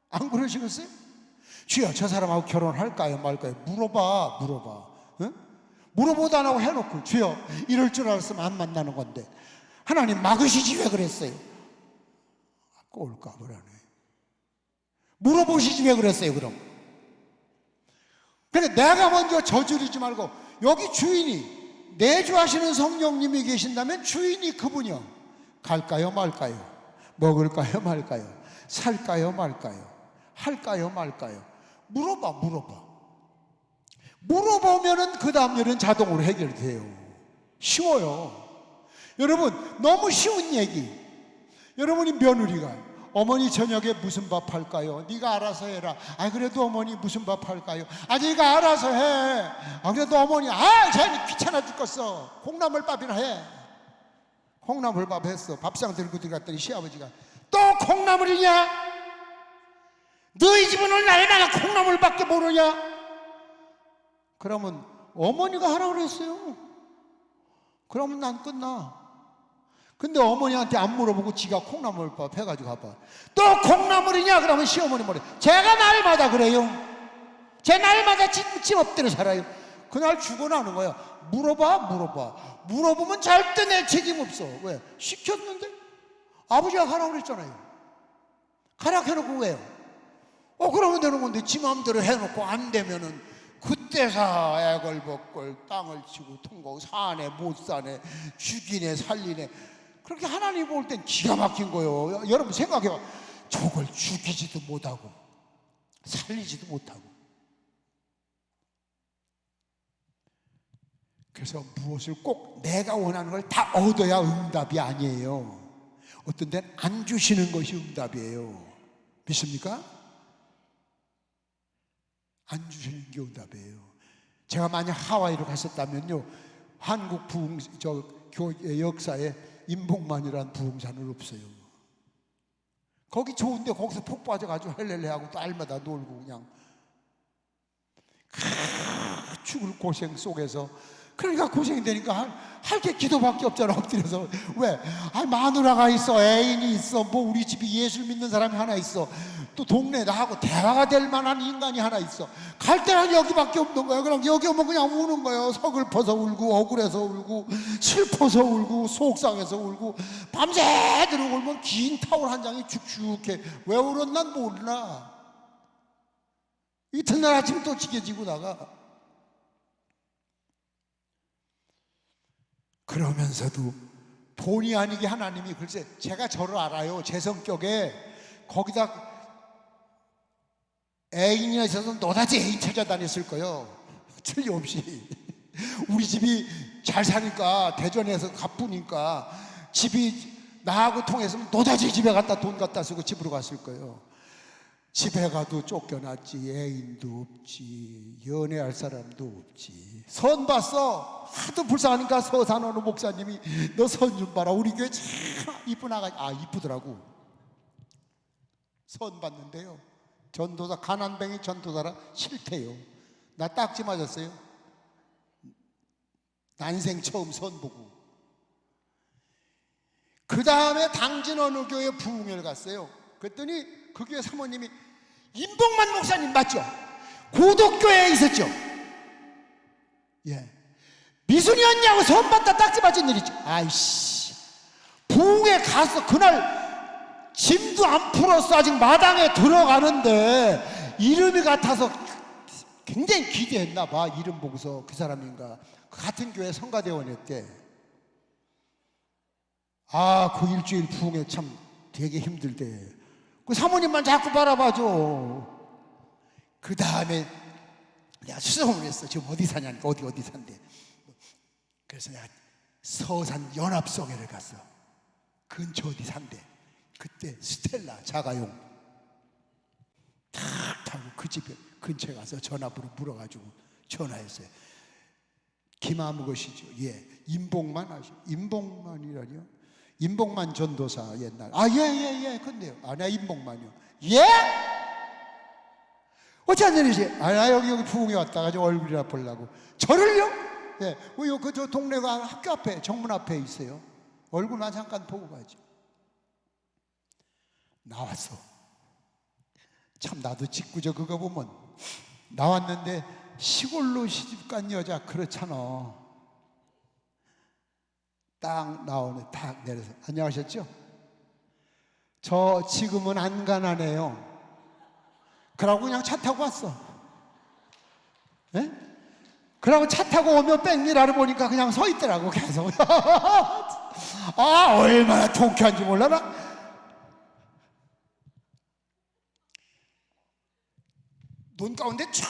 안 그러시겠어요? 주여 저 사람하고 결혼할까요 말까요? 물어봐. 물어보도 안 하고 해놓고, 주여 이럴 줄 알았으면 안 만나는 건데 하나님 막으시지 왜 그랬어요? 꼴까 보라네. 물어보시지 왜 그랬어요 그럼? 그래, 내가 먼저 저주르지 말고, 여기 주인이 내주하시는 성령님이 계신다면 주인이 그분이요. 갈까요 말까요? 먹을까요 말까요? 살까요 말까요? 할까요 말까요? 물어보면은 그 다음 일은 자동으로 해결돼요. 쉬워요. 여러분, 너무 쉬운 얘기. 여러분이 며느리가, 어머니 저녁에 무슨 밥 할까요? 네가 알아서 해라. 그래도 어머니 무슨 밥 할까요? 네가 알아서 해. 그래도 어머니, 쟤는 귀찮아 죽겠어. 콩나물밥이나 해. 콩나물밥 했어. 밥상 들고 들어갔더니 시아버지가, 또 콩나물이냐? 너희 집은 오늘 날마다 콩나물밖에 모르냐? 그러면 어머니가 하라고 그랬어요. 그러면 난 끝나. 근데 어머니한테 안 물어보고 지가 콩나물밥 해가지고 가봐. 또 콩나물이냐? 그러면 시어머니 뭐래? 제가 날마다 그래요. 제 날마다 집 엎드려 살아요. 그날 죽어나는 거야. 물어보면 절대 내 책임 없어. 왜? 시켰는데? 아버지가 가라고 그랬잖아요. 가라고 해놓고 왜요? 그러면 되는 건데 지 마음대로 해놓고 안 되면은 그때사 애걸복걸 땅을 치고 통곡, 사네 못 사네, 죽이네 살리네. 그렇게 하나님 볼 땐 기가 막힌 거예요. 여러분 생각해봐. 저걸 죽이지도 못하고 살리지도 못하고. 그래서 무엇을 꼭 내가 원하는 걸 다 얻어야 응답이 아니에요. 어떤 데는 안 주시는 것이 응답이에요. 믿습니까? 안 주시는 게 응답이에요. 제가 만약 하와이로 갔었다면요, 한국 역사에 임복만이라는 부흥사는 없어요. 거기 좋은데 거기서 폭 빠져가지고 헬렐레하고 딸마다 놀고 그냥 죽을 고생 속에서. 그러니까 고생이 되니까 할 게 기도밖에 없잖아. 엎드려서. 왜? 마누라가 있어, 애인이 있어, 뭐 우리 집에 예수 믿는 사람이 하나 있어, 또 동네 나하고 대화가 될 만한 인간이 하나 있어. 갈 때는 여기밖에 없는 거야. 그럼 여기 오면 그냥 우는 거예요. 서글퍼서 울고, 억울해서 울고, 슬퍼서 울고, 속상해서 울고, 밤새도록 울면 긴 타월 한 장이 축축해. 왜 울었나 몰라. 이튿날 아침에 또 지겨지고 나가. 그러면서도 본의 아니게 하나님이, 글쎄 제가 저를 알아요. 제 성격에. 거기다 애인이 있어서 너다지 애인 찾아다녔을 거예요. 틀림없이. 우리 집이 잘 사니까, 대전에서 가쁘니까 집이 나하고 통했으면 너다지 집에 갖다 돈 갖다 쓰고 집으로 갔을 거예요. 집에 가도 쫓겨났지, 애인도 없지, 연애할 사람도 없지. 선 봤어. 하도 불쌍하니까 서산 어느 목사님이 너 선 좀 봐라, 우리 교회 참 이쁜 아가씨. 이쁘더라고. 선 봤는데요, 전도사, 가난뱅이 전도사라 싫대요. 나 딱지 맞았어요. 난생 처음 선보고. 그 다음에 당진 어느 교회 부흥회를 갔어요. 그랬더니 그 교회 사모님이 임봉만 목사님 맞죠? 고독교회에 있었죠? 예. 미순이었냐고 선받다 딱지 맞은 일 있죠? 아이씨, 부흥회 가서 그날 짐도 안 풀었어. 아직 마당에 들어가는데 이름이 같아서 굉장히 기대했나 봐. 이름 보고서 그 사람인가. 같은 교회 성가대원이었대. 아, 그 일주일 부흥회 참 되게 힘들대. 그 사모님만 자꾸 바라봐줘. 그 다음에 내가 수정을 했어. 지금 어디 사냐니까. 어디 산대. 그래서 내가 서산 연합성회를 갔어. 근처 어디 산대. 그때 스텔라 자가용 탁 타고 그 집에 근처에 가서 전화번호 물어가지고 전화했어요. 김아무것이죠. 예, 임봉만 아시죠? 임봉만이라니요? 임봉만 전도사 옛날. 아, 예. 근데요. 아, 나 임봉만이요. 예? 어찌한 일이지? 아, 나 여기 부흥에 왔다가 저 얼굴이나 보려고. 저를요? 예, 저 동네가 학교 앞에, 정문 앞에 있어요. 얼굴만 잠깐 보고 가죠. 나왔어. 참 나도 짓궂어. 그거 보면 나왔는데 시골로 시집간 여자 그렇잖아. 딱 나오네. 딱 내려서 안녕하셨죠? 저 지금은 안 가난해요. 그러고 그냥 차 타고 왔어. 예? 그러고 차 타고 오면 뺑기라를 보니까 그냥 서 있더라고 계속. 아, 얼마나 통쾌한지 몰라나? 눈 가운데 쭉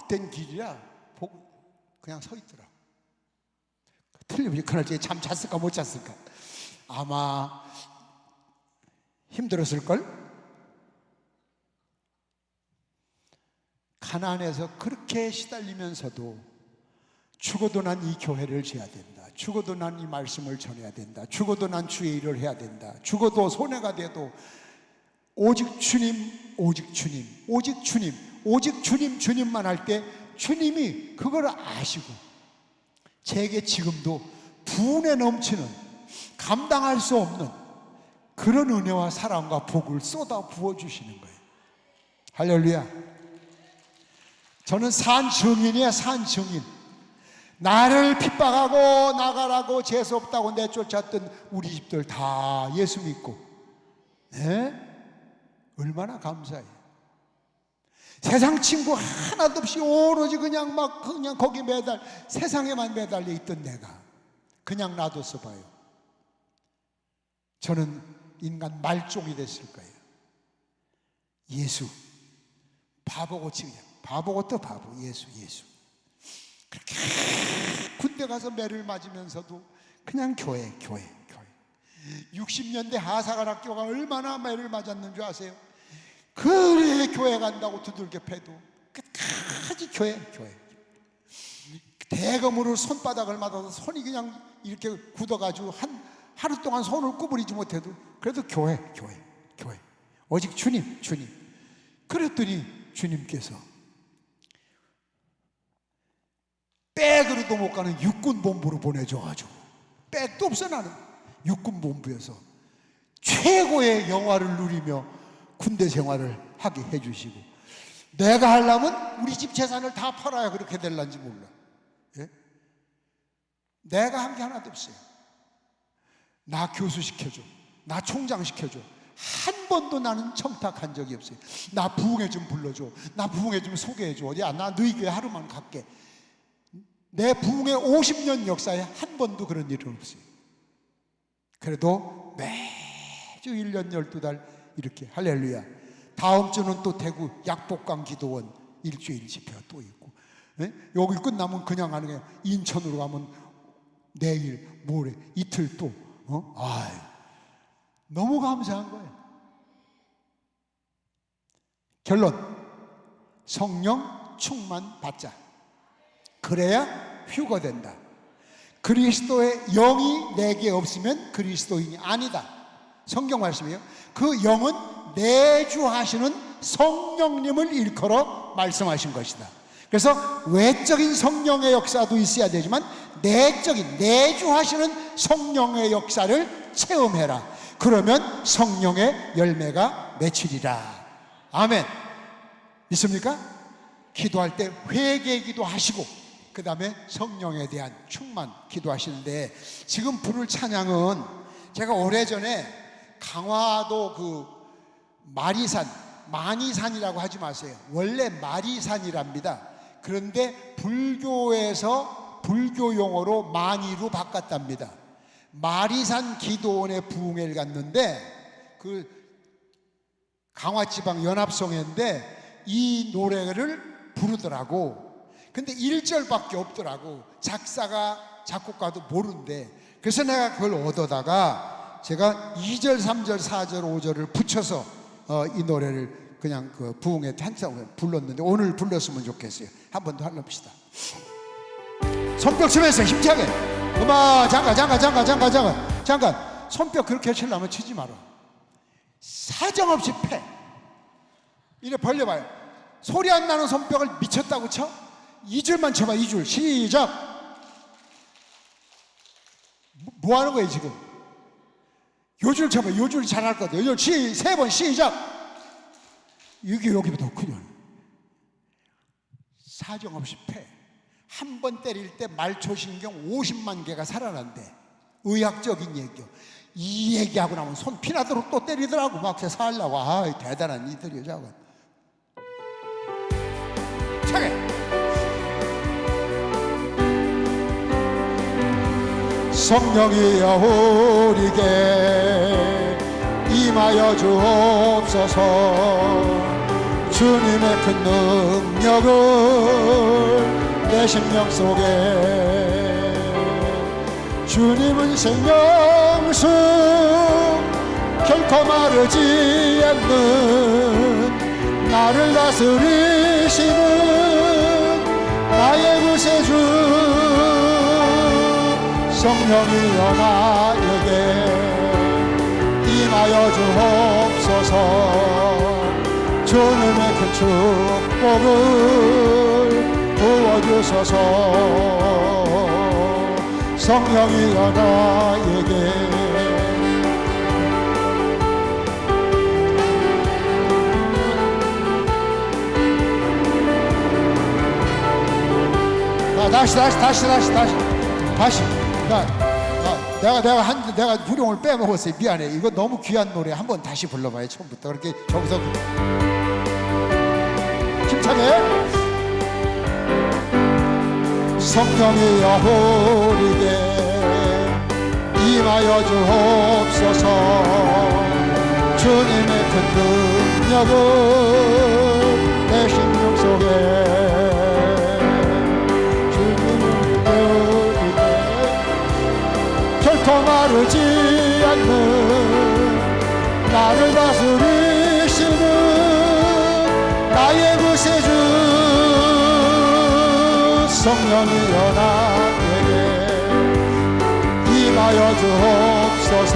된 길이라 보고 그냥 서 있더라. 틀림없이 그날 저에 잠 잤을까 못 잤을까? 아마 힘들었을걸? 가난해서 그렇게 시달리면서도 죽어도 난 이 교회를 지어야 된다. 죽어도 난 이 말씀을 전해야 된다. 죽어도 난 주의 일을 해야 된다. 죽어도 손해가 돼도 오직 주님, 오직 주님, 오직 주님, 오직 주님, 주님만 할 때 주님이 그걸 아시고 제게 지금도 분에 넘치는 감당할 수 없는 그런 은혜와 사랑과 복을 쏟아 부어주시는 거예요. 할렐루야. 저는 산 증인이야. 산 증인. 나를 핍박하고 나가라고 재수없다고 내쫓았던 우리 집들 다 예수 믿고, 네? 얼마나 감사해요. 세상 친구 하나도 없이 오로지 그냥 거기 세상에만 매달려 있던 내가 그냥 놔뒀어 봐요. 저는 인간 말종이 됐을 거예요. 예수. 바보같이 그냥. 바보고 또 바보. 예수. 그렇게 군대 가서 매를 맞으면서도 그냥 교회. 60년대 하사관학교가 얼마나 매를 맞았는 줄 아세요? 그래 교회 간다고 두들겨 패도 끝까지 교회. 대검으로 손바닥을 맞아서 손이 그냥 이렇게 굳어가지고 하루 동안 손을 구부리지 못해도 그래도 교회. 오직 주님. 그랬더니 주님께서 백으로도 못 가는 육군본부로 보내줘가지고, 백도 없어 나는. 육군본부에서 최고의 영화를 누리며 군대 생활을 하게 해주시고, 내가 하려면 우리 집 재산을 다 팔아야 그렇게 될란지 몰라. 예? 내가 한 게 하나도 없어요. 나 교수 시켜줘, 나 총장 시켜줘. 한 번도 나는 청탁한 적이 없어요. 나 부흥회 좀 불러줘, 나 부흥회 좀 소개해줘. 야, 나 너희 교회 하루만 갈게. 내 부흥회 50년 역사에 한 번도 그런 일은 없어요. 그래도 매주 1년 12달 이렇게 할렐루야. 다음 주는 또 대구 약복강 기도원 일주일 집회가 또 있고, 네? 여기 끝나면 그냥 가는 게 인천으로 가면 내일 모레 이틀 또 너무 감사한 거예요. 결론, 성령 충만 받자. 그래야 휴거된다. 그리스도의 영이 내게 없으면 그리스도인이 아니다. 성경 말씀이에요. 그 영은 내주하시는 성령님을 일컬어 말씀하신 것이다. 그래서 외적인 성령의 역사도 있어야 되지만 내적인 내주하시는 성령의 역사를 체험해라. 그러면 성령의 열매가 맺히리라. 아멘. 믿습니까? 기도할 때 회개기도 하시고 그 다음에 성령에 대한 충만 기도하시는데, 지금 부를 찬양은 제가 오래전에 강화도 그 마니산이라고 하지 마세요. 원래 마리산이랍니다. 그런데 불교에서 불교 용어로 마니로 바꿨답니다. 마리산 기도원의 부흥회를 갔는데 그 강화지방 연합성회인데 이 노래를 부르더라고. 근데 1절밖에 없더라고. 작사가 작곡가도 모른대. 그래서 내가 그걸 얻어다가 제가 2절, 3절, 4절, 5절을 붙여서 이 노래를 그냥 그 부흥회 한참 불렀는데 오늘 불렀으면 좋겠어요. 한 번 더 해봅시다. 손뼉 치면서 힘차게. 음악 잠깐. 손뼉 그렇게 치려면 치지 마라. 사정없이 패. 이래 벌려봐요. 소리 안 나는 손뼉을 미쳤다고 쳐? 2줄만 쳐봐. 2줄 시작. 뭐 하는 거예요 지금? 요줄 쳐봐. 요줄 잘할 것 같아요. 요줄 3번 시작. 여기보다 그냥 사정없이 패. 한 번 때릴 때 말초신경 50만 개가 살아난대. 의학적인 얘기요. 이 얘기하고 나면 손 피나도록 또 때리더라고. 막 살라고. 아, 대단한 이들이요 저거. 차게. 성령이여 우리에게 임하여 주옵소서. 주님의 큰 능력을 내 심령 속에. 주님은 생명수 결코 마르지 않는 나를 다스리시는 나의 구세주. 성령이여 나에게 임하여 주옵소서. 주님의 큰 축복을 부어주소서. 성령이여 나에게. 다시. 내가 부룡을 빼먹었어요. 미안해. 이거 너무 귀한 노래. 한번 다시 불러봐요. 처음부터. 그렇게 저기서 힘차게. 성령이여 우리에게 임하여 주옵소서. 주님의 큰 능력을 내 심령 속에. 결코 마르지 않는 나를 다스리시는 나의 구세주. 성령이여 나에게 임하여 주옵소서.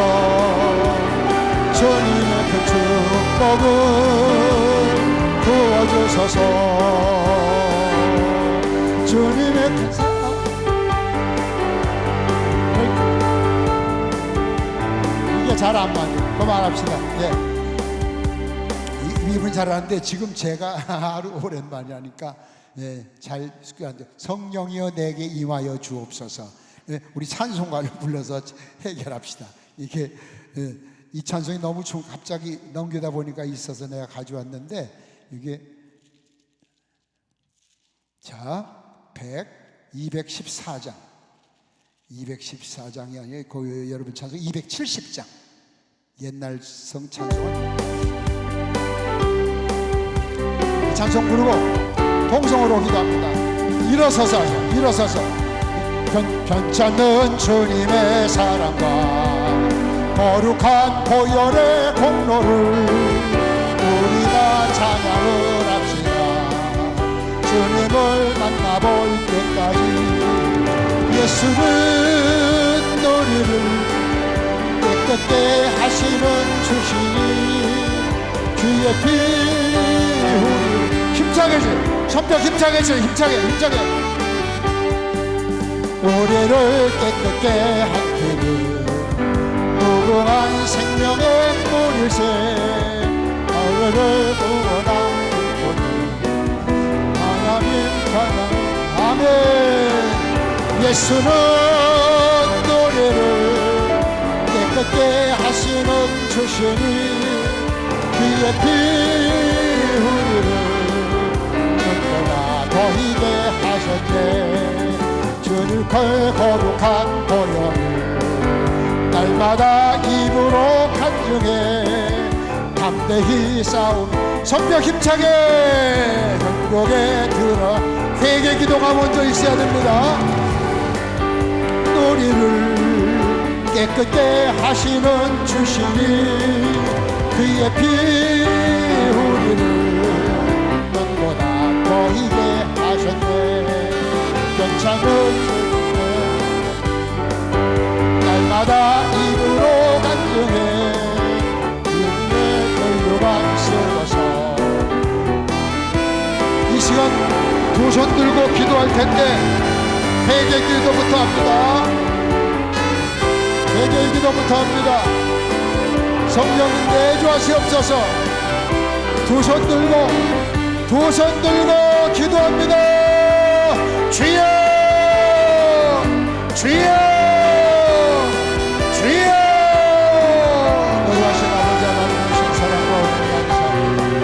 주님의 큰 축복을 부어주소서. 주님의 큰 사랑. 잘 안 맞아요. 그만합시다. 예. 이분 잘하는데 지금 제가 하루 오랜만에 하니까 잘 숙여앉아. 성령이여 내게 임하여 주옵소서. 우리 찬송가를 불러서 해결합시다. 이게 이 찬송이 너무 갑자기 넘기다 보니까 있어서 내가 가져왔는데 이게 자 214장 214장이 아니에요. 그 여러분 찬송 270장 옛날 성 찬송은 이 찬송 부르고 동성으로 기도합니다. 일어서서 변찮는 주님의 사랑과 거룩한 보혈의 공로를 우리가 찬양을 합시다. 주님을 만나볼 때까지 예수는 너희를 깨끗게 하시는 주시니 주 그의 피 우리 힘차게 해줘. 손뼉 힘차게 해줘. 힘차게 우리를 깨끗게 한 그는 무궁한 생명의 뿌리새 하늘을 구원한 그분은 하나님 사랑. 아멘. 예수는 노래를 깨끗게 하시는 주시니 그의 피 우리를 눈보다 보이게 하셨네. 주를 거룩한 보혈을 날마다 입으로 간증해 담대히 싸움. 손뼉 힘차게 경곡에 들어 회개 기도가 먼저 있어야 됩니다. 우리를 깨끗게 하시는 주시니 그의 피 우리를 눈보다 보이게 하셨네. 괜찮은 날마다 입으로 간증해 주님의 권류만 쓰어서 이 시간 두 손 들고 기도할 텐데 회개 기도부터 합니다. 회개 기도부터 합니다. 성령님 내주하시옵소서. 두 손 들고 기도합니다. 주여 주여 주여. 노래하신 아버지 하나님 주신 사랑과 은혜 감사합니다.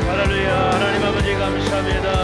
할렐루야. 하나님 아버지 감사합니다.